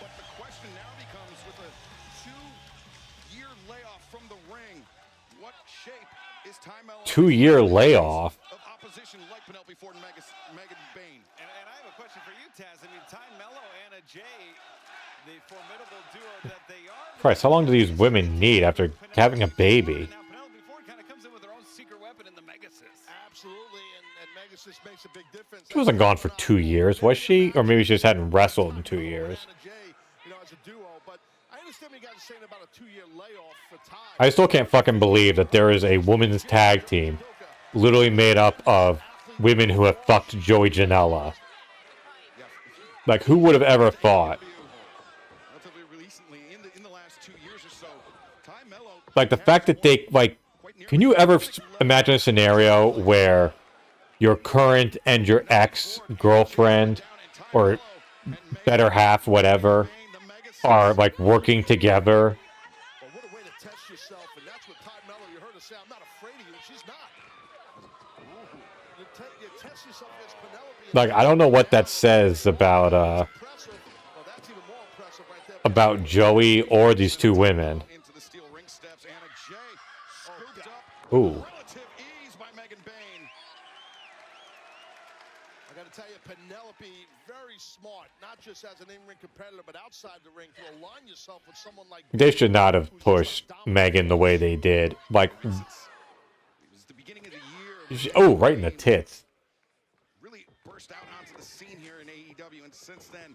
But the question now becomes, with a 2-year layoff from the ring, what shape is Ty Mello 2-year layoff. of opposition like Penelope Ford and Megan Bayne? And I have a question for you, Taz. I mean, Ty Mello, Anna Jay, the formidable duo that they are, Christ, how long do these women need after having a baby? Now Penelope Ford kind of comes in with her own secret weapon in the Megasis. Absolutely, and Megasis makes a big difference. She wasn't gone for 2 years, was she? Or maybe she just hadn't wrestled in 2 years. You know, as a duo, but I understand what you guys are saying about a 2-year layoff for Ty. I still can't fucking believe that there is a women's tag team literally made up of women who have fucked Joey Janela. Like, who would have ever thought? Relatively recently, in the last 2 years or so, Ty Mello, Like, the fact that they, like, can you ever imagine a scenario where your current and your ex-girlfriend, or better half, whatever, are, like, working together? Well, what a way to test yourself, and that's what Ty Mello, you heard her say, I'm not afraid of you, and she's not. You test yourself against Penelope. Like, I don't know what that says about, Impressive. Well, that's even more impressive right there. about Joey or these two women. into the steel ring steps. Anna Jay scooped up. Ooh. Relative ease by Megan Bain. I got to tell you, Penelope, very smart, not just as an in-ring competitor, but outside the ring to align yourself with someone like. They should not have pushed Megan the way they did. Like, It was the beginning of the year. oh, right in the tits. Really burst out onto the scene here in AEW, and since then,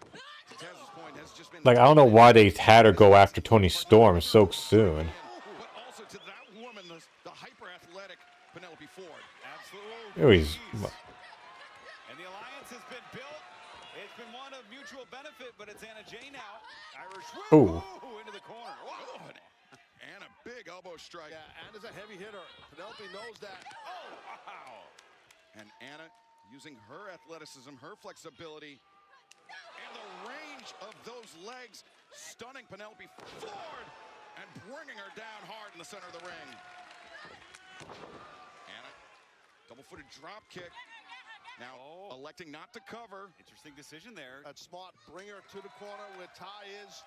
to Taz's point, has just been. Like, I don't know why they had her go after Tony Storm so soon. But also to that woman, the hyper-athletic Penelope Ford. Absolutely. Oh, he's... And the alliance has been built. It's been one of mutual benefit, but it's Anna Jay now. Irish whip. Ooh. Ooh, into the corner. Whoa. And a big elbow strike. Yeah, Anna's a heavy hitter. Penelope knows that. Oh, wow. And Anna using her athleticism, her flexibility, and the range of those legs, stunning Penelope Ford and bringing her down hard in the center of the ring. Anna, double-footed drop kick. Now electing not to cover. Interesting decision there. That's smart. Bring her to the corner where Ty is.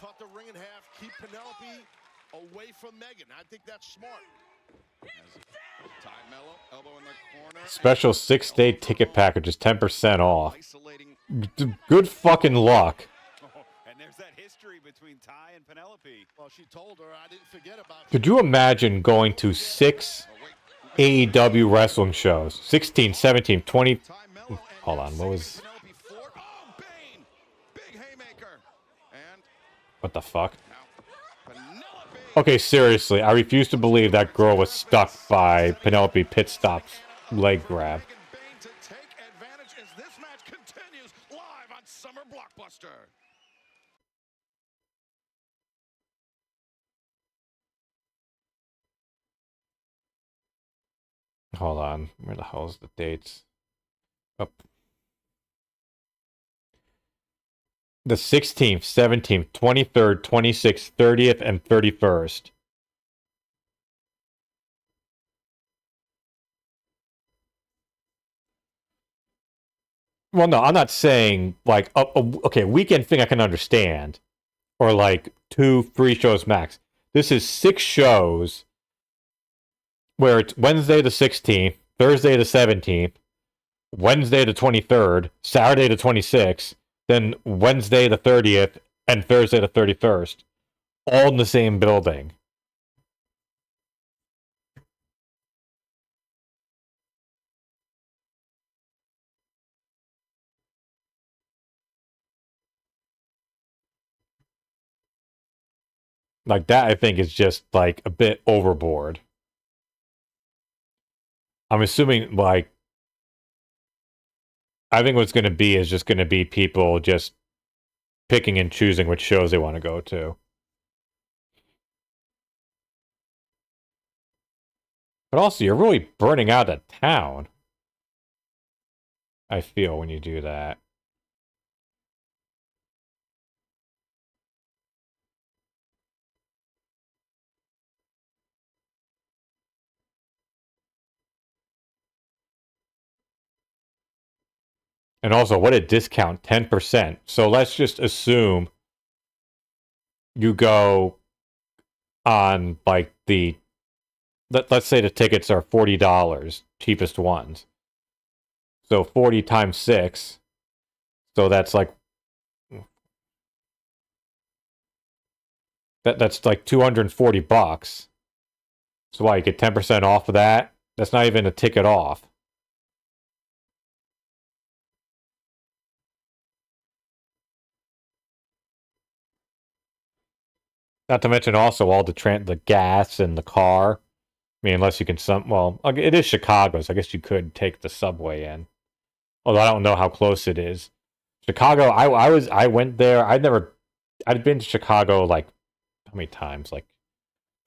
Cut the ring in half. Keep Penelope away from Megan. I think that's smart. Ty Mello, elbow in the corner. Special 6-day ticket package is 10% off. Isolating. Good fucking luck. Oh, and there's that history between Ty and Penelope. Well, she told her, I didn't forget about you. Could you imagine going to 6 AEW wrestling shows? 16, 17, 20... Ty Mello and Hold on, what was... Penelope Ford. Oh, Bane! Big haymaker. And What the fuck? now Penelope. Okay, seriously, I refuse to believe that girl was stuck by Penelope Pit Stop's leg grab. Megan Bain to take advantage as this match continues live on Summer Blockbuster. Hold on, where the hell is the dates? Up. The 16th, 17th, 23rd, 26th, 30th, and 31st. Well, no, I'm not saying, like, okay, weekend thing I can understand. Or, like, 2, 3 shows max. This is 6 shows where it's Wednesday the 16th, Thursday the 17th, Wednesday the 23rd, Saturday the 26th, then Wednesday the 30th, and Thursday the 31st. All in the same building. Like, that, I think, is just, like, a bit overboard. I'm assuming, like, I think what's going to be is just going to be people just picking and choosing which shows they want to go to. But also, you're really burning out a town. I feel when you do that. And also, what a discount, 10%. So let's just assume you go on, like, the... Let's say the tickets are $40, cheapest ones. So 40 times 6. So that's like... That's like $240. So why, you get 10% off of that? That's not even a ticket off. Not to mention also all the gas and the car. I mean, unless you can well, it is Chicago, so I guess you could take the subway in. Although I don't know how close it is. Chicago, I went there. I'd been to Chicago like how many times? Like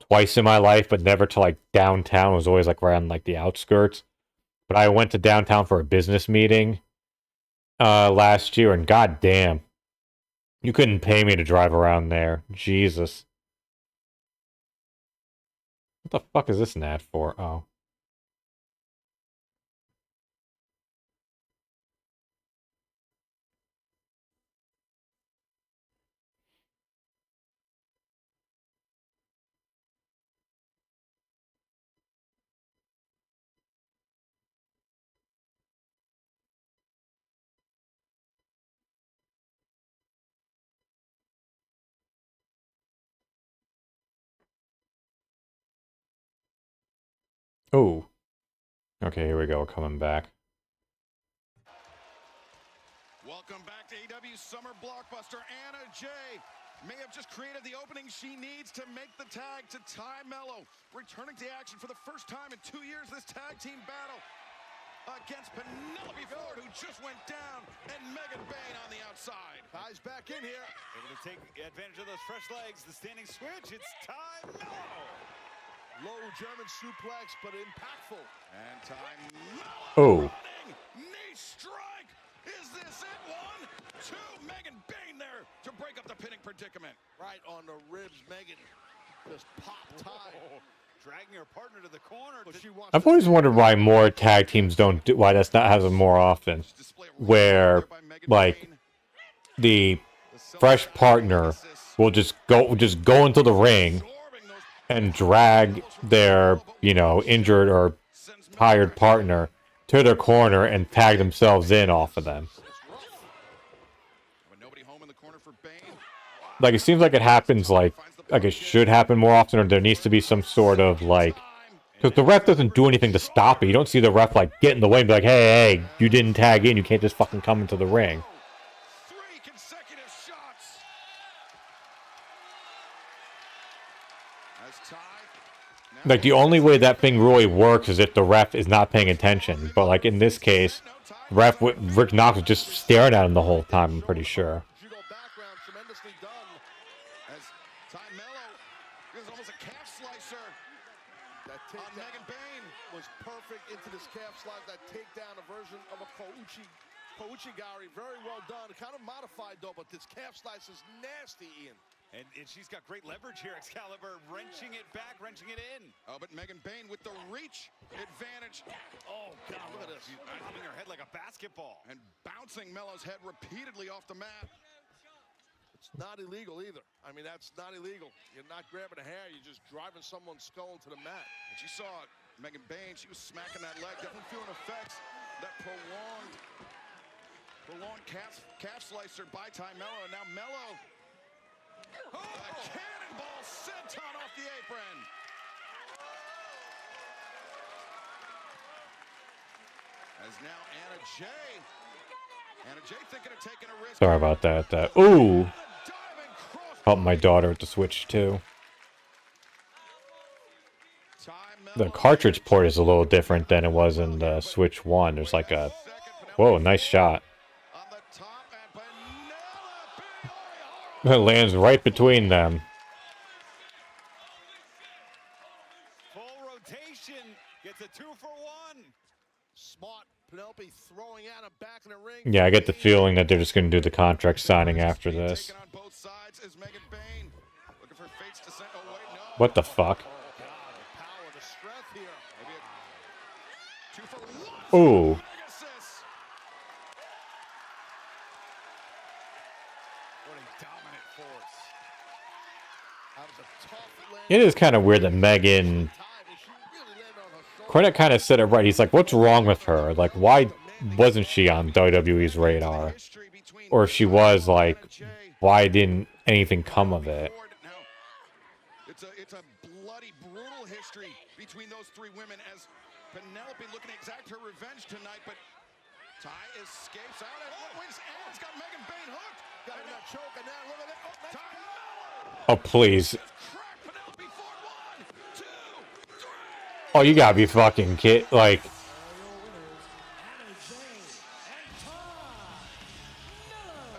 twice in my life, but never to like downtown. It was always like around like the outskirts. But I went to downtown for a business meeting last year, and goddamn, you couldn't pay me to drive around there. Jesus. What the fuck is this an ad for? Oh. Oh. Okay, here we go. We're coming back. Welcome back to AEW Summer Blockbuster. Anna Jay may have just created the opening she needs to make the tag to Ty Mello. Returning to action for the first time in 2 years, this tag team battle against Penelope Ford, who just went down, and Megan Bayne on the outside. Ty's back in here. Able to take advantage of those fresh legs. The standing switch. It's Ty Mello. Low German suplex, but impactful. And Ty Mello Oh. running. Knee strike. Is this it? 1, 2. Megan Bayne there to break up the pinning predicament. Right on the ribs, Megan just popped Ty. Dragging her partner to the corner. But she wants I've always wondered why more tag teams don't do, why that's not happens more often. Where like the fresh partner will just go into the ring and drag their, you know, injured or tired partner to their corner and tag themselves in off of them. Like, it seems like it happens like it should happen more often, or there needs to be some sort of like, because the ref doesn't do anything to stop it. You don't see the ref like get in the way and be like, hey, you didn't tag in, you can't just fucking come into the ring. 3 consecutive shots. As Ty Like, the only way that thing really works is if the ref is not paying attention. But like in this case, Rick Knox was just staring at him the whole time, I'm pretty sure. judo background, tremendously done. as Ty Mello is almost a calf slicer That on takedown Megan Bayne. was perfect into this calf slide. That takedown, a version of a Kouchigari. Very well done. Kind of modified though, but this calf slice is nasty, Ian. And she's got great leverage here, Excalibur, wrenching it back, wrenching it in. Oh, but Megan Bayne with the reach advantage. Oh, God, look at this. She's bobbing her head like a basketball. And bouncing Mello's head repeatedly off the mat. It's not illegal either. I mean, that's not illegal. You're not grabbing a hair. You're just driving someone's skull into the mat. And she saw Megan Bayne. She was smacking that leg, definitely feeling effects. That prolonged calf slicer by Ty Mello. And now Mello. Oh, a cannonball senton off the apron. As now Anna Jay thinking of taking a risk. Sorry about that. Ooh! Help my daughter with the Switch too. The cartridge port is a little different than it was in the Switch 1. There's like a... Whoa, nice shot. It lands right between them. Full rotation, gets a 2-for-1. Smart. Penelope throwing out him back in the ring. Yeah, I get the feeling that they're just going to do the contract signing after this. What the fuck? Ooh. It is kind of weird that Megan... Cornette kind of said it right. He's like, what's wrong with her? Like, why wasn't she on WWE's radar? Or if she was, like, why didn't anything come of it? It's a bloody, brutal history between those three women as Penelope looking to exact her revenge tonight, but Ty escapes out. And wait a second, Anne's got Megan Bain hooked. Got him that choke, and now look at that. Oh, Ty Miller Oh, please. crack Penelope for 1, 2, 3. Oh, you gotta be fucking kid. Like,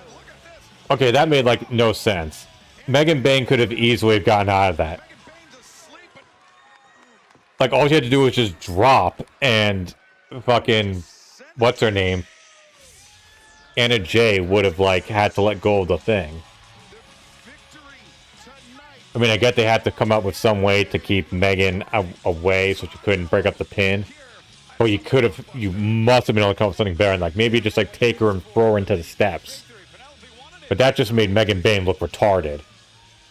Look at this. okay, that made like no sense. Megan Bain could have easily gotten out of that. Megan Bain's asleep, but Like, all she had to do was just drop, and fucking, what's her name? Anna Jay would have, like, had to let go of the thing. victory tonight. I mean, I get they had to come up with some way to keep Megan away so she couldn't break up the pin. But you must have been able to come up with something better, and, like, maybe just, like, take her and throw her into the steps. But that just made Megan Bain look retarded.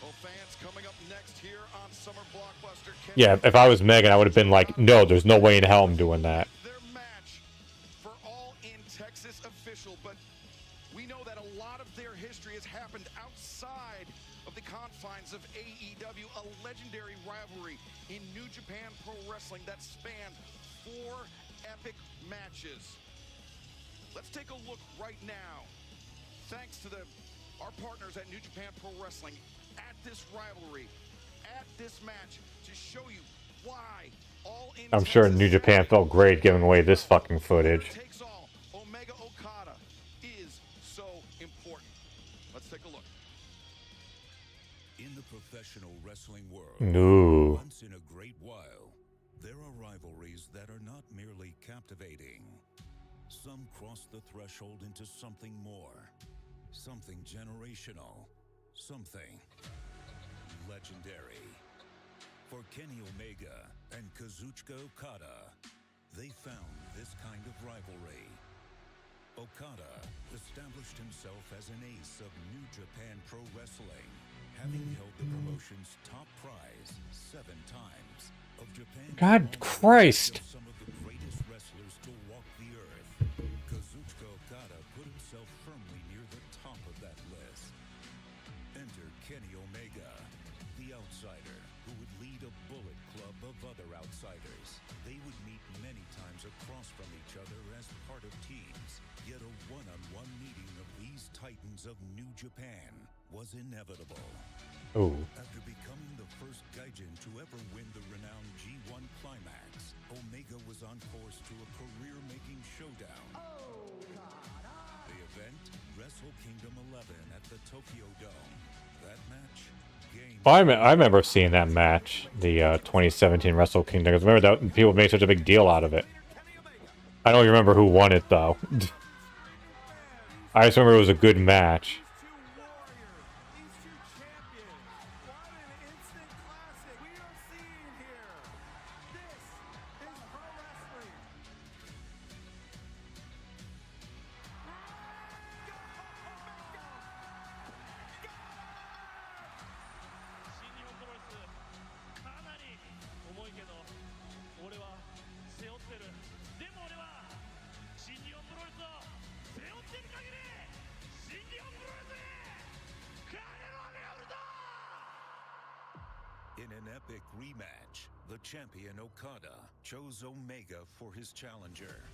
Well, fans, coming up next here on Summer Blockbuster. Yeah, if I was Megan, I would have been like, no, there's no way in hell I'm doing that. Their match for all in Texas official, but we know that a lot of their history has happened outside of the confines of AEW, a legendary rivalry in New Japan Pro Wrestling that spanned 4 epic matches. Let's take a look right now. Thanks to our partners at New Japan Pro Wrestling at this rivalry, at this match, to show you why all in I'm sure New Japan felt great giving away this fucking footage. takes all Omega Okada is so important. Let's take a look. In the professional wrestling world, No. once in a great while, there are rivalries that are not merely captivating. Some cross the threshold into something more, something generational, something legendary. For Kenny Omega and Kazuchika Okada, they found this kind of rivalry. Okada established himself as an ace of New Japan Pro Wrestling, having held the promotion's top prize 7 times. Of Japan, God Christ. some of the greatest wrestlers to walk the earth, Kazuchika Okada put himself firmly near the top of that list. Enter Kenny Omega, the outsider who would lead a bullet club of other outsiders. They would meet many times across from each other as part of teams, yet a one-on-one meeting of these titans of New Japan was inevitable. Ooh. After becoming the first Gaijin to ever win the renowned G1 Climax, Omega was on course to a career-making showdown. The event, Wrestle Kingdom 11 at the Tokyo Dome. That match, game. I remember seeing that match, the 2017 Wrestle Kingdom. 'Cause remember that people made such a big deal out of it. I don't remember who won it though. I just remember it was a good match. In an epic rematch, the champion Okada chose Omega for his challenger.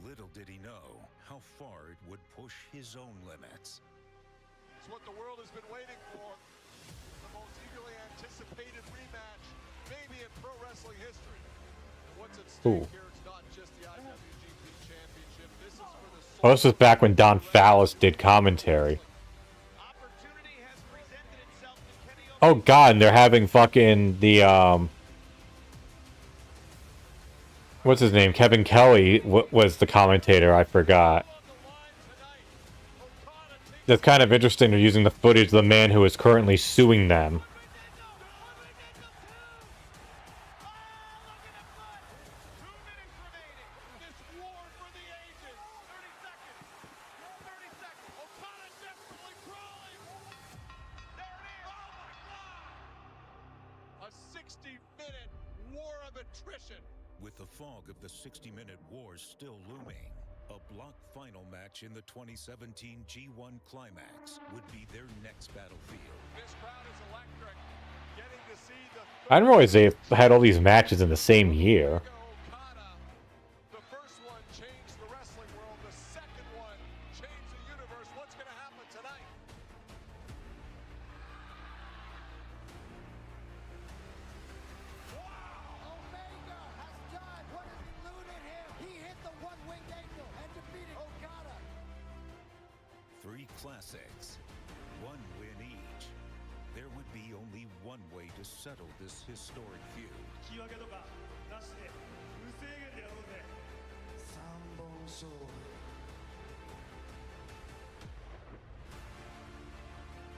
Little did he know how far it would push his own limits. It's what the world has been waiting for. The most eagerly anticipated rematch, maybe in pro wrestling history. And what's at stake Ooh. here, it's not just the IWGP Championship. This is for the Oh, this was back when Don Fallis did commentary. Opportunity has presented itself to Kenny Oh god, and they're having fucking the what's his name? Kevin Kelly was the commentator, I forgot. That's kind of interesting, they're using the footage of the man who is currently suing them. A 60-minute war of attrition. With the fog of the 60-minute war still looming, a block final match in the 2017 G1 Climax would be their next battlefield. This crowd is electric. Getting to I didn't realize they had all these matches in the same year. The first one changed the wrestling world. The second one changed the universe. What's going to happen tonight? Omega has done what has eluded him. He hit the one-winged angel and defeated Okada. 3 classics, 1 win each. There would be only one way to settle this historic feud.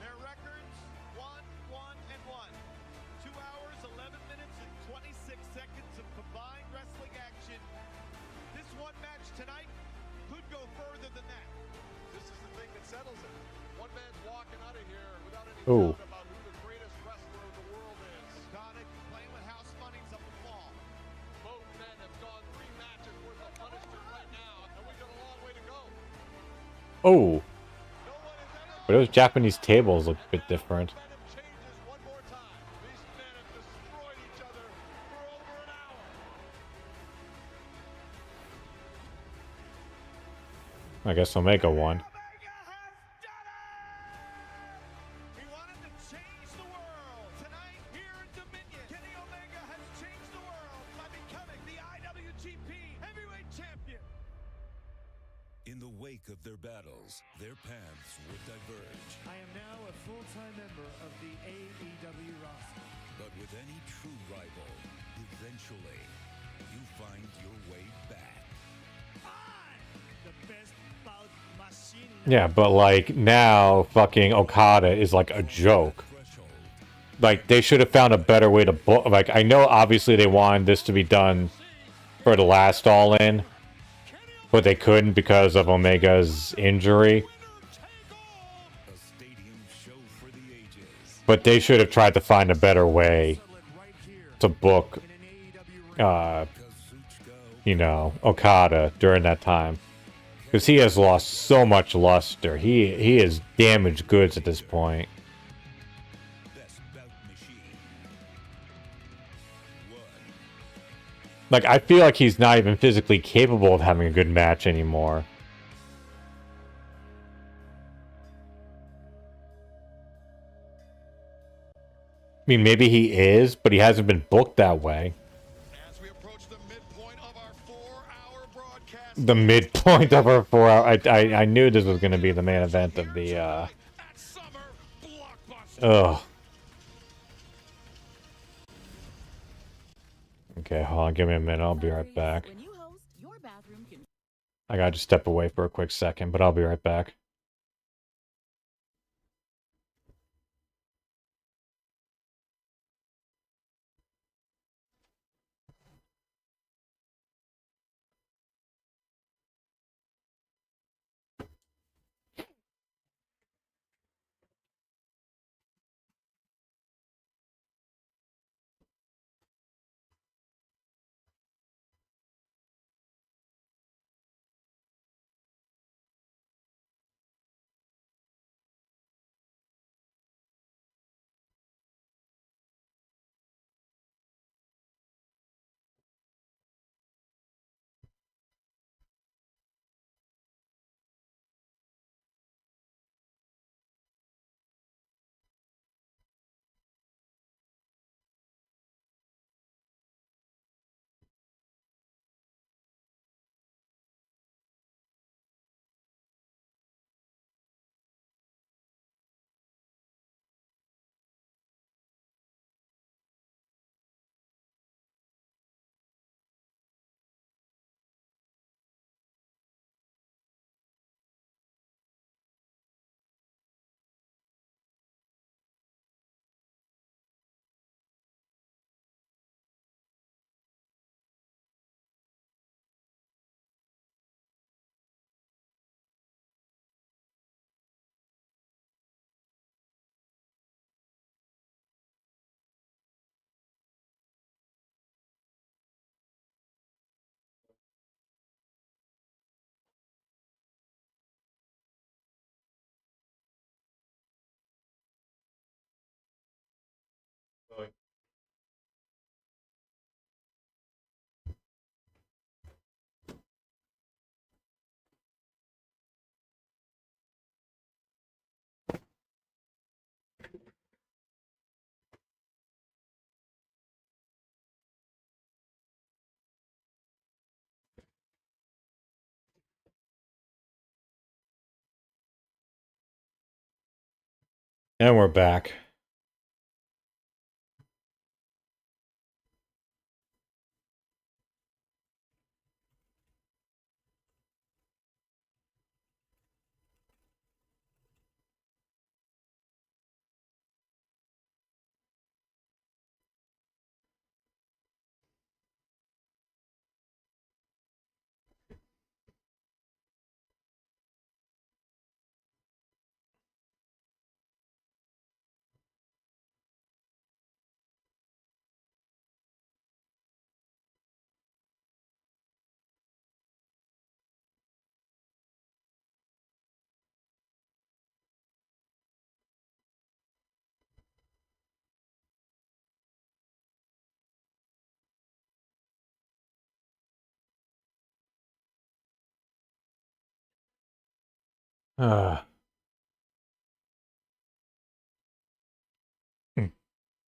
Their records 1-1-1. 2 hours, 11 minutes, and 26 seconds of combined wrestling action. This one match tonight could go further than that. This is the thing that settles it. One man's walking out of here without any Ooh. doubt about who the greatest wrestler in the world is. Sonic playing with house money's up the wall. Both men have gone 3 matches worth of punishment right now, and we got a long way to go. Oh, No one has ever but those Japanese tables look a bit different. momentum changes one more time. These men have destroyed each other for over an hour. I guess Omega won. Omega has done it! He wanted to change the world. Tonight, here in Dominion, Kenny Omega has changed the world by becoming the IWGP Heavyweight Champion. In the wake of their battles, their paths would diverge. I am now a full-time member of the AEW roster. But with any true rival, eventually, you find your way back. The best bout machine. Yeah, but like now, fucking Okada is like a joke. Threshold. Like they should have found a better way to book. Like I know, obviously they wanted this to be done for the last All In, but they couldn't because of Omega's injury. A stadium show for the ages. But they should have tried to find a better way Settle it right here to book, in an AEW ring. Kazuchika you know, Okada during that time. Because he has lost so much luster. He is damaged goods at this point. best bout machine. 1. Like, I feel like he's not even physically capable of having a good match anymore. I mean, maybe he is, but he hasn't been booked that way. As we approach the midpoint of our 4-hour broadcast. The midpoint of our 4 hour... I knew this was going to be the main event of the, At Summer Blockbuster. Ugh. Okay, hold on. Give me a minute. I'll be right back. When you host, your bathroom can I gotta just step away for a quick second, but I'll be right back. And we're back. Uh,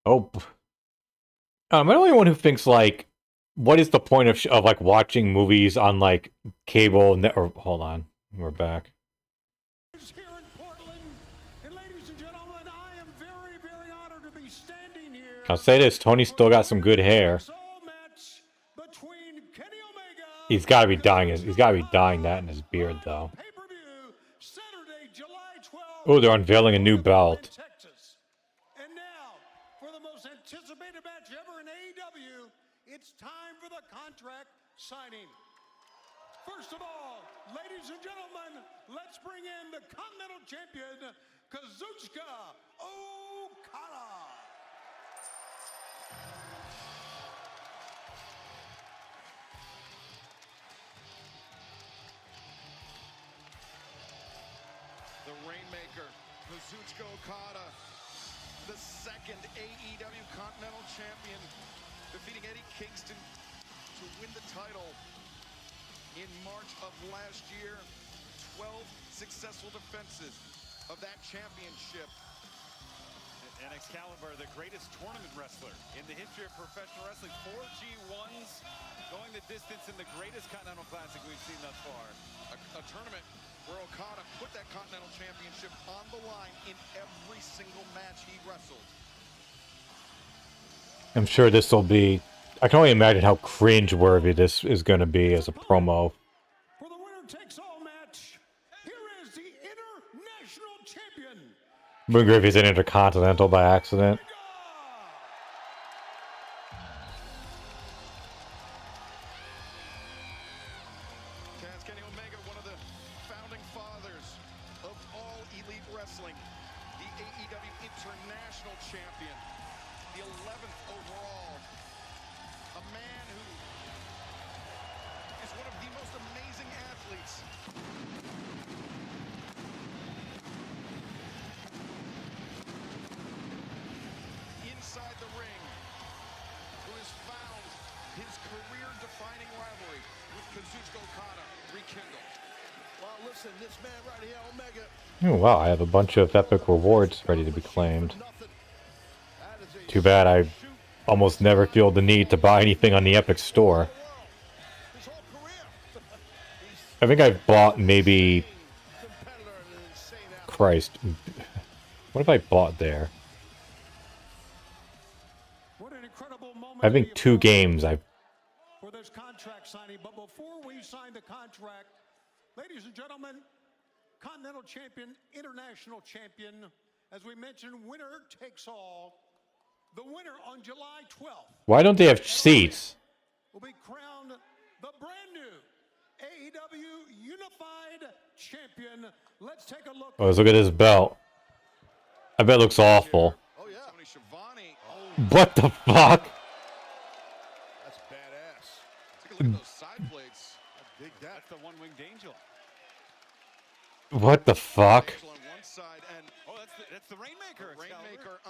oh, I'm the only one who thinks like, what is the point of like watching movies on like cable? Or hold on, we're back. Here in Portland, and ladies and gentlemen, I am very, very honored to be standing here. I'll say this: Tony's still got some good hair. He's got to be dyeing He's got to be dyeing that in his beard, though. Oh, they're unveiling a new belt. And now, for the most anticipated match ever in AEW, it's time for the contract signing. First of all, ladies and gentlemen, let's bring in the Continental Champion, Kazuchika Okada. The Rainmaker, Kazuchika Okada, the second AEW Continental Champion, defeating Eddie Kingston to win the title in March of last year. 12 successful defenses of that championship. And Excalibur, the greatest tournament wrestler in the history of professional wrestling. 4 G1s, going the distance in the greatest Continental Classic we've seen thus far. A tournament where Okada put that Continental Championship on the line in every single match he wrestled. I'm sure this will be... I can only imagine how cringe-worthy this is going to be as a promo. For the winner-takes-all match, here is the International Champion. Moon Griffey's an Intercontinental by accident. Kenny Omega, one of the founding fathers of all elite wrestling, the AEW International Champion, the 11th overall, a man who is one of the most amazing athletes. Inside the ring, who has found his career-defining rivalry with Kazuchika Okada rekindled. Well, listen, this man right here, Omega. Oh, wow, I have a bunch of epic rewards ready to be claimed. Too bad I almost never feel the need to buy anything on the Epic Store. I think I've bought maybe... Christ. What have I bought there? I think 2 games I've... For this contract signing, but before we sign the contract, ladies and gentlemen, Continental Champion, International Champion, as we mentioned, winner takes all. The winner on July 12th. Why don't they have seats? Will be crowned the brand new AEW Unified Champion. Let's take a look. Oh, let's look at this belt. I bet it looks awful. Oh, yeah. Tony Schiavone. What the fuck? That's badass. Take a look at those side plates. I dig that. That's the one-winged angel. What the fuck? On one side and that's the Rainmaker.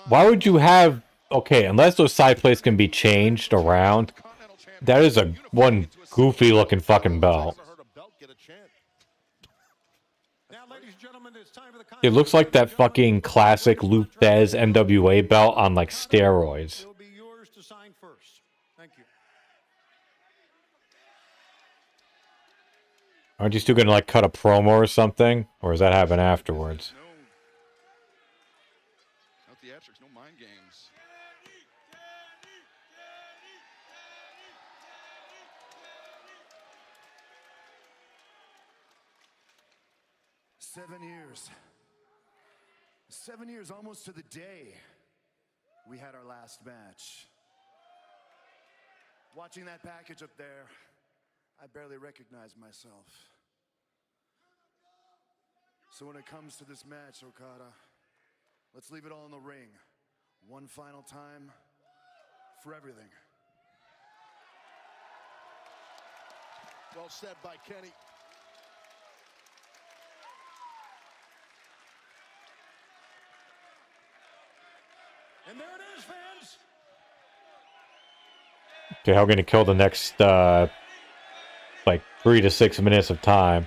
Why would you have... Okay, unless those side plates can be changed around, that is a one goofy looking fucking belt. It looks like that fucking classic Luke Thez NWA belt on like steroids. It'll be yours to sign first. Thank you. Aren't you still gonna like cut a promo or something? Or does that happen afterwards? this. 7 years. 7 years, almost to the day, we had our last match. Watching that package up there, I barely recognized myself. So when it comes to this match, Okada, let's leave it all in the ring. One final time for everything. Well said by Kenny. And there it is, fans. Okay, how are we gonna kill the next like 3 to 6 minutes of time?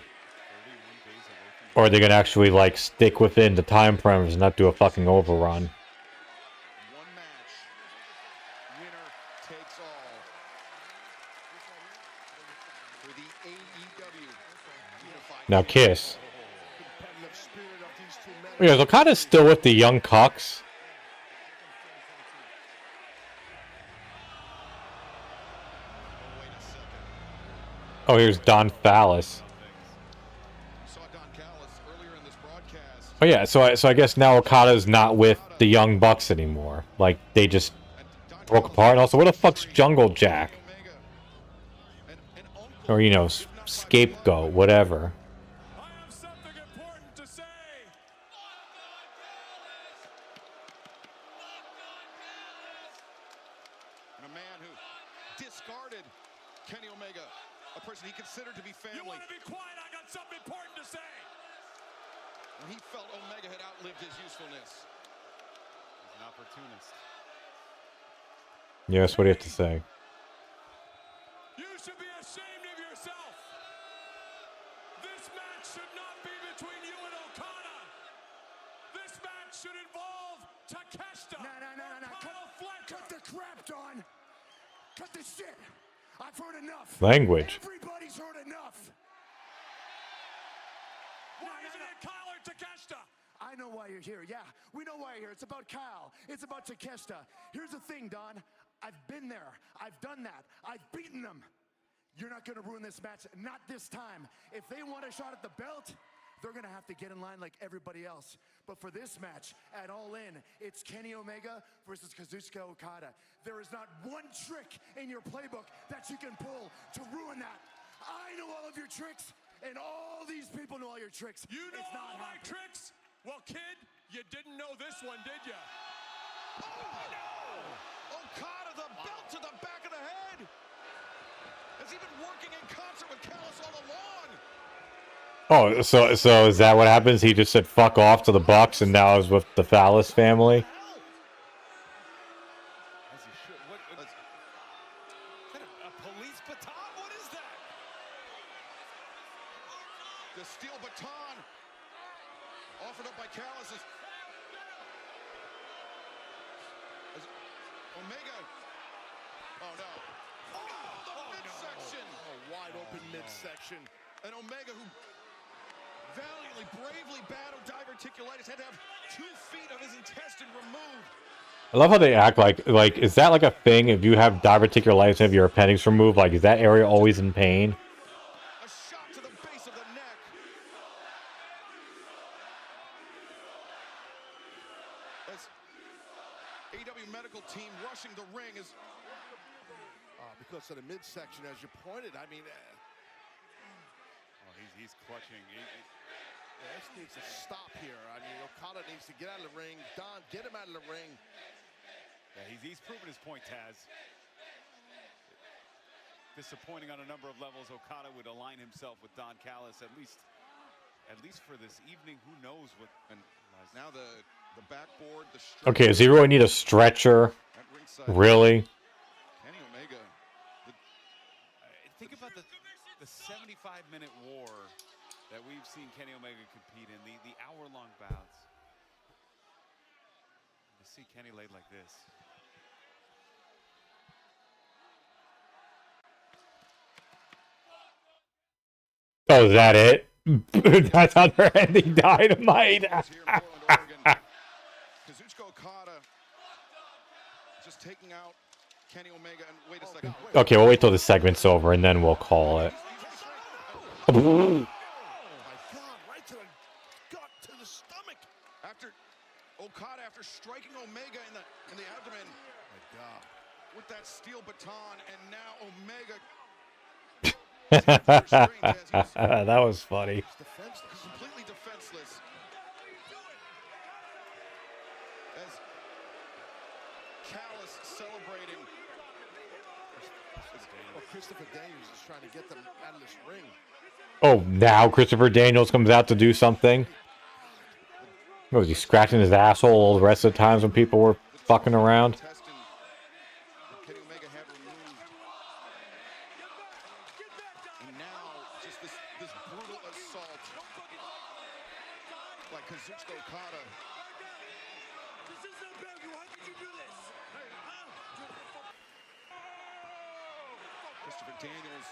Or are they gonna actually like stick within the time parameters and not do a fucking overrun? One match. Winner takes all. For the AEW Unified Now Kiss. Competitive spirit of these two men. Yeah, is Okada still with the Young Cucks? Oh, here's Don Fallis. Saw Don Callis earlier in this broadcast. Oh yeah, so I guess now Okada's not with the Young Bucks anymore. Like they just broke apart. And also, what the fuck's Jungle Jack? Or you know, Scapegoat, whatever. I have something important to say. And a man who discarded Kenny Omega, a person he considered to be family. You want to be quiet? I got something important to say. When he felt Omega had outlived his usefulness. He's an opportunist. Yes, what do you have to say? You should be ashamed of yourself. This match should not be between you and Okada. This match should involve Takeshita. No. Cut the crap, Don. Cut the shit. I've heard enough. Language. Everybody's heard enough. Why isn't it Kyle or Takeshita? I know why you're here. Yeah, we know why you're here. It's about Kyle. It's about Takeshita. Here's the thing, Don. I've been there. I've done that. I've beaten them. You're not going to ruin this match. Not this time. If they want a shot at the belt, they're going to have to get in line like everybody else. But for this match, at All In, it's Kenny Omega versus Kazuchika Okada. There is not one trick in your playbook that you can pull to ruin that. I know all of your tricks, and all these people know all your tricks. You know It's all not my happening. tricks? Well, kid, you didn't know this one, did you? Oh, no! Okada, the belt to the back of the head! Has he been working in concert with Callis all along? Oh, so is that what happens? He just said fuck off to the Bucks and now is with the Fallis family? As he should. What is that a police baton? What is that? The steel baton offered up by Callis is Omega. Oh no. Oh, the midsection. Oh, wide open midsection. And Omega, who valiantly, bravely battled diverticulitis, had to have 2 feet of his intestine removed. I love how they act like is that like a thing if you have diverticulitis and have your appendix removed? Like, is that area always in pain? A shot to the base of the neck. As AEW medical team rushing the ring is Because of the midsection, as you pointed, I mean, Oh, he's clutching. this needs to stop here. I mean, Okada needs to get out of the ring. Don, get him out of the ring. Yeah, he's proven his point, Taz. Disappointing on a number of levels. Okada would align himself with Don Callis at least for this evening. Who knows what? And now the backboard, the Okay, does he really need a stretcher? at ringside. Really? Kenny Omega. think about the 75-minute war that we've seen Kenny Omega compete in, the hour-long bouts. To see Kenny laid like this. Oh, is that it? That's how they're ending Dynamite. Kazuchika Okada just taking out Kenny Omega, and wait a second. Okay, we'll wait till the segment's over and then we'll call it. Oh my God, right to the gut, to the stomach. After Okada, after striking Omega in the abdomen. Oh my God. With that steel baton, and now Omega. That was funny. He's completely defenseless. As Callis celebrating. Well, Christopher Daniels is trying to get them out of this ring. Oh, now Christopher Daniels comes out to do something? What, was he scratching his asshole all the rest of the times when people were fucking around? Kenny Omega had removed. And now, just this brutal assault by Kazuchika Okada. This is not bad. Why did you do this? Christopher Daniels,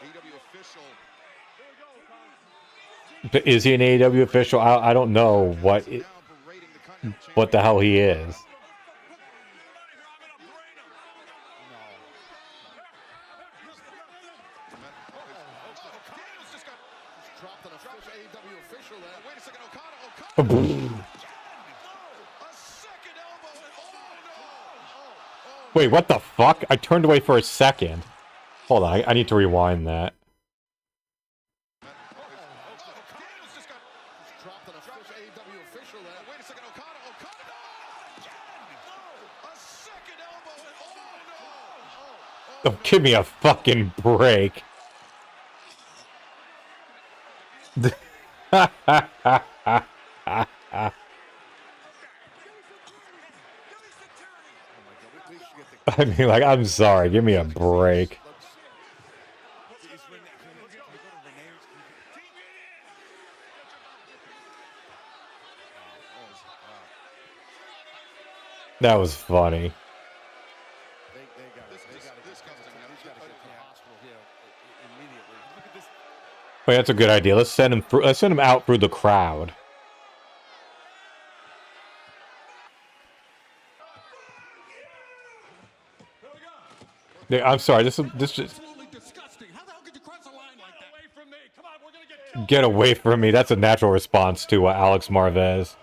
AEW official. But is he an AEW official? I don't know what the hell he is. Dropped an AEW official there. Wait a second, Okada. Wait, what the fuck? I turned away for a second. Hold on, I need to rewind that. Oh, give me a fucking break. I mean, like, I'm sorry. Give me a break. That was funny. Wait, that's a good idea. Let's send him through. Let's send him out through the crowd. Yeah, I'm sorry. This just get away from me. That's a natural response to Alex Marvez.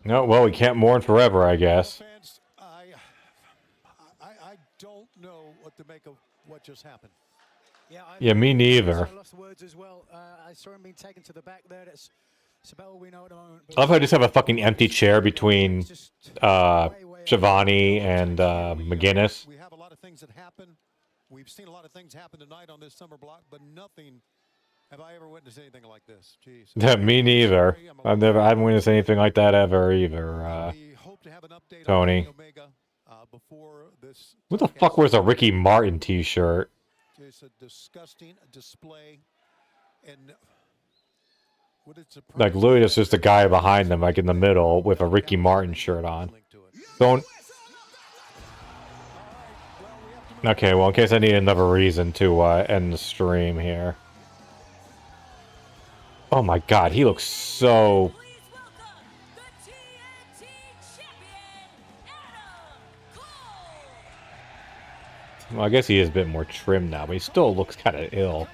No, well, we can't mourn forever, I guess. Fans, I don't know what to make of what just happened. Yeah, me neither. I lost words as well. I saw him being taken to the back there. That's about all we know at the moment. I love how I just have a fucking empty chair between Shivani and McGinnis. We have a lot of things that happen. We've seen a lot of things happen tonight on this summer block, but nothing. Have I ever witnessed anything like this? Jeez. Yeah, me neither. I haven't witnessed anything like that ever either. Tony. Who the fuck wears a Ricky Martin t-shirt? It's a disgusting display, and Like, literally, it's just a guy behind them, like in the middle, with a Ricky Martin shirt on. Don't. Okay, well, in case I need another reason to end the stream here. Oh my god, he looks so... Well, I guess he is a bit more trim now, but he still looks kind of ill.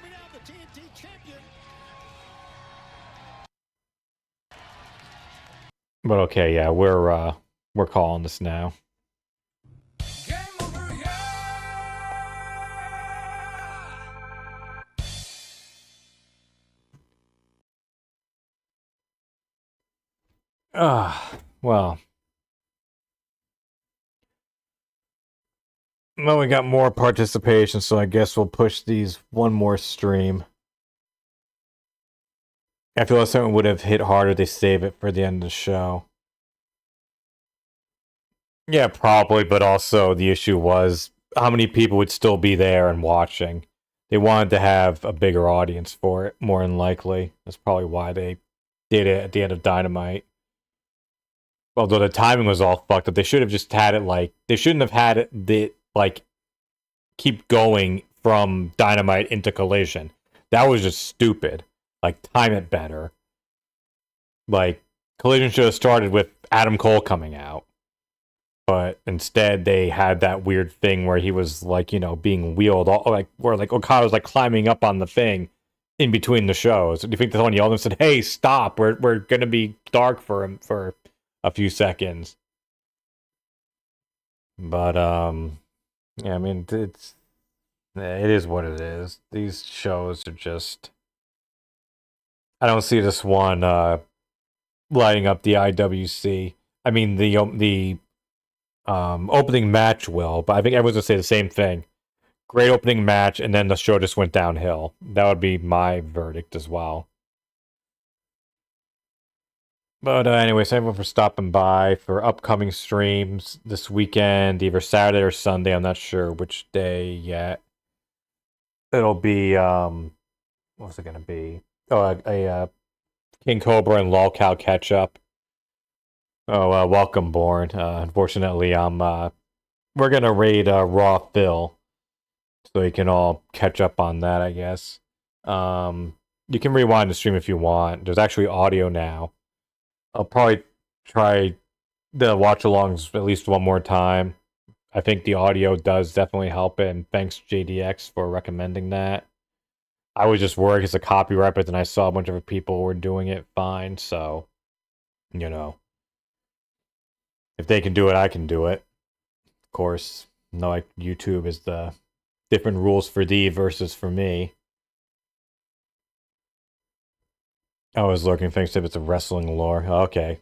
But okay, yeah, we're calling this now. Well, we got more participation, so I guess we'll push these one more stream. I feel like something would have hit harder to save it for the end of the show. Yeah, probably, but also the issue was how many people would still be there and watching. They wanted to have a bigger audience for it, more than likely. That's probably why they did it at the end of Dynamite. Although the timing was all fucked up, they should have just had it like they shouldn't have had it like keep going from Dynamite into Collision. That was just stupid. Like, time it better. Like, Collision should have started with Adam Cole coming out. But instead, they had that weird thing where he was, like, you know, being wheeled, where, like, Okada was, like, climbing up on the thing in between the shows. Do you think someone yelled and said, hey, stop, we're going to be dark for him for a few seconds? But, yeah, I mean, it is what it is. These shows are just... I don't see this one lighting up the IWC. I mean, the opening match will, but I think everyone's going to say the same thing. Great opening match, and then the show just went downhill. That would be my verdict as well. But anyway, thank everyone for stopping by for upcoming streams this weekend, either Saturday or Sunday. I'm not sure which day yet. It'll be, what's it going to be? Oh, a King Cobra and Lolcow catch up. Oh, welcome, Born. Unfortunately, we're gonna raid Raw Phil, so you can all catch up on that, I guess. You can rewind the stream if you want. There's actually audio now. I'll probably try the watch-alongs at least one more time. I think the audio does definitely help it, and thanks JDX for recommending that. I was just worried because of copyright, but then I saw a bunch of people were doing it fine, so, you know. If they can do it, I can do it. Of course, no, like YouTube is the different rules for thee versus for me. I was looking, thanks if it's a wrestling lore. Okay.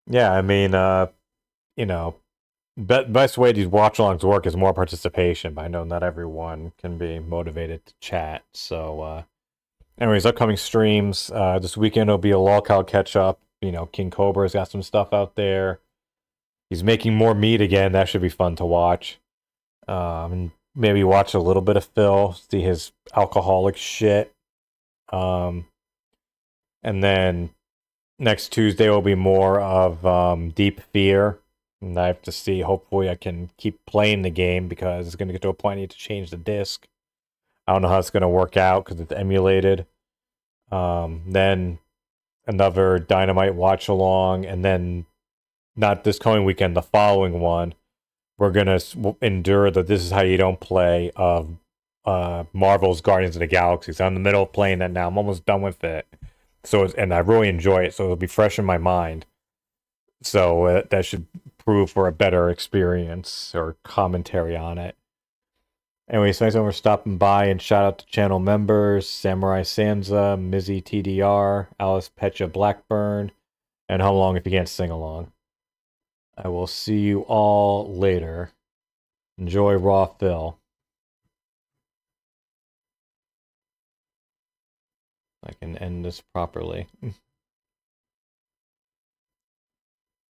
Yeah, I mean, you know, best way these watch-alongs work is more participation, but I know not everyone can be motivated to chat. So, anyways, upcoming streams. This weekend will be a Lolcow catch-up. You know, King Cobra's got some stuff out there. He's making more meat again. That should be fun to watch. And maybe watch a little bit of Phil, see his alcoholic shit. And then next Tuesday will be more of Deep Fear. And I have to see, hopefully I can keep playing the game because it's going to get to a point I need to change the disc. I don't know how it's going to work out because it's emulated. Then another Dynamite watch along, and then not this coming weekend, the following one, we're going to endure the This Is How You Don't Play of Marvel's Guardians of the Galaxy. So I'm in the middle of playing that now. I'm almost done with it. So and I really enjoy it, so it'll be fresh in my mind. So that should prove for a better experience or commentary on it. Anyways, thanks everyone for stopping by, and shout out to channel members Samurai Sansa, Mizzy TDR, Alice Pecha Blackburn, and How Long If You Can't Sing Along. I will see you all later. Enjoy Raw Phil. I can end this properly.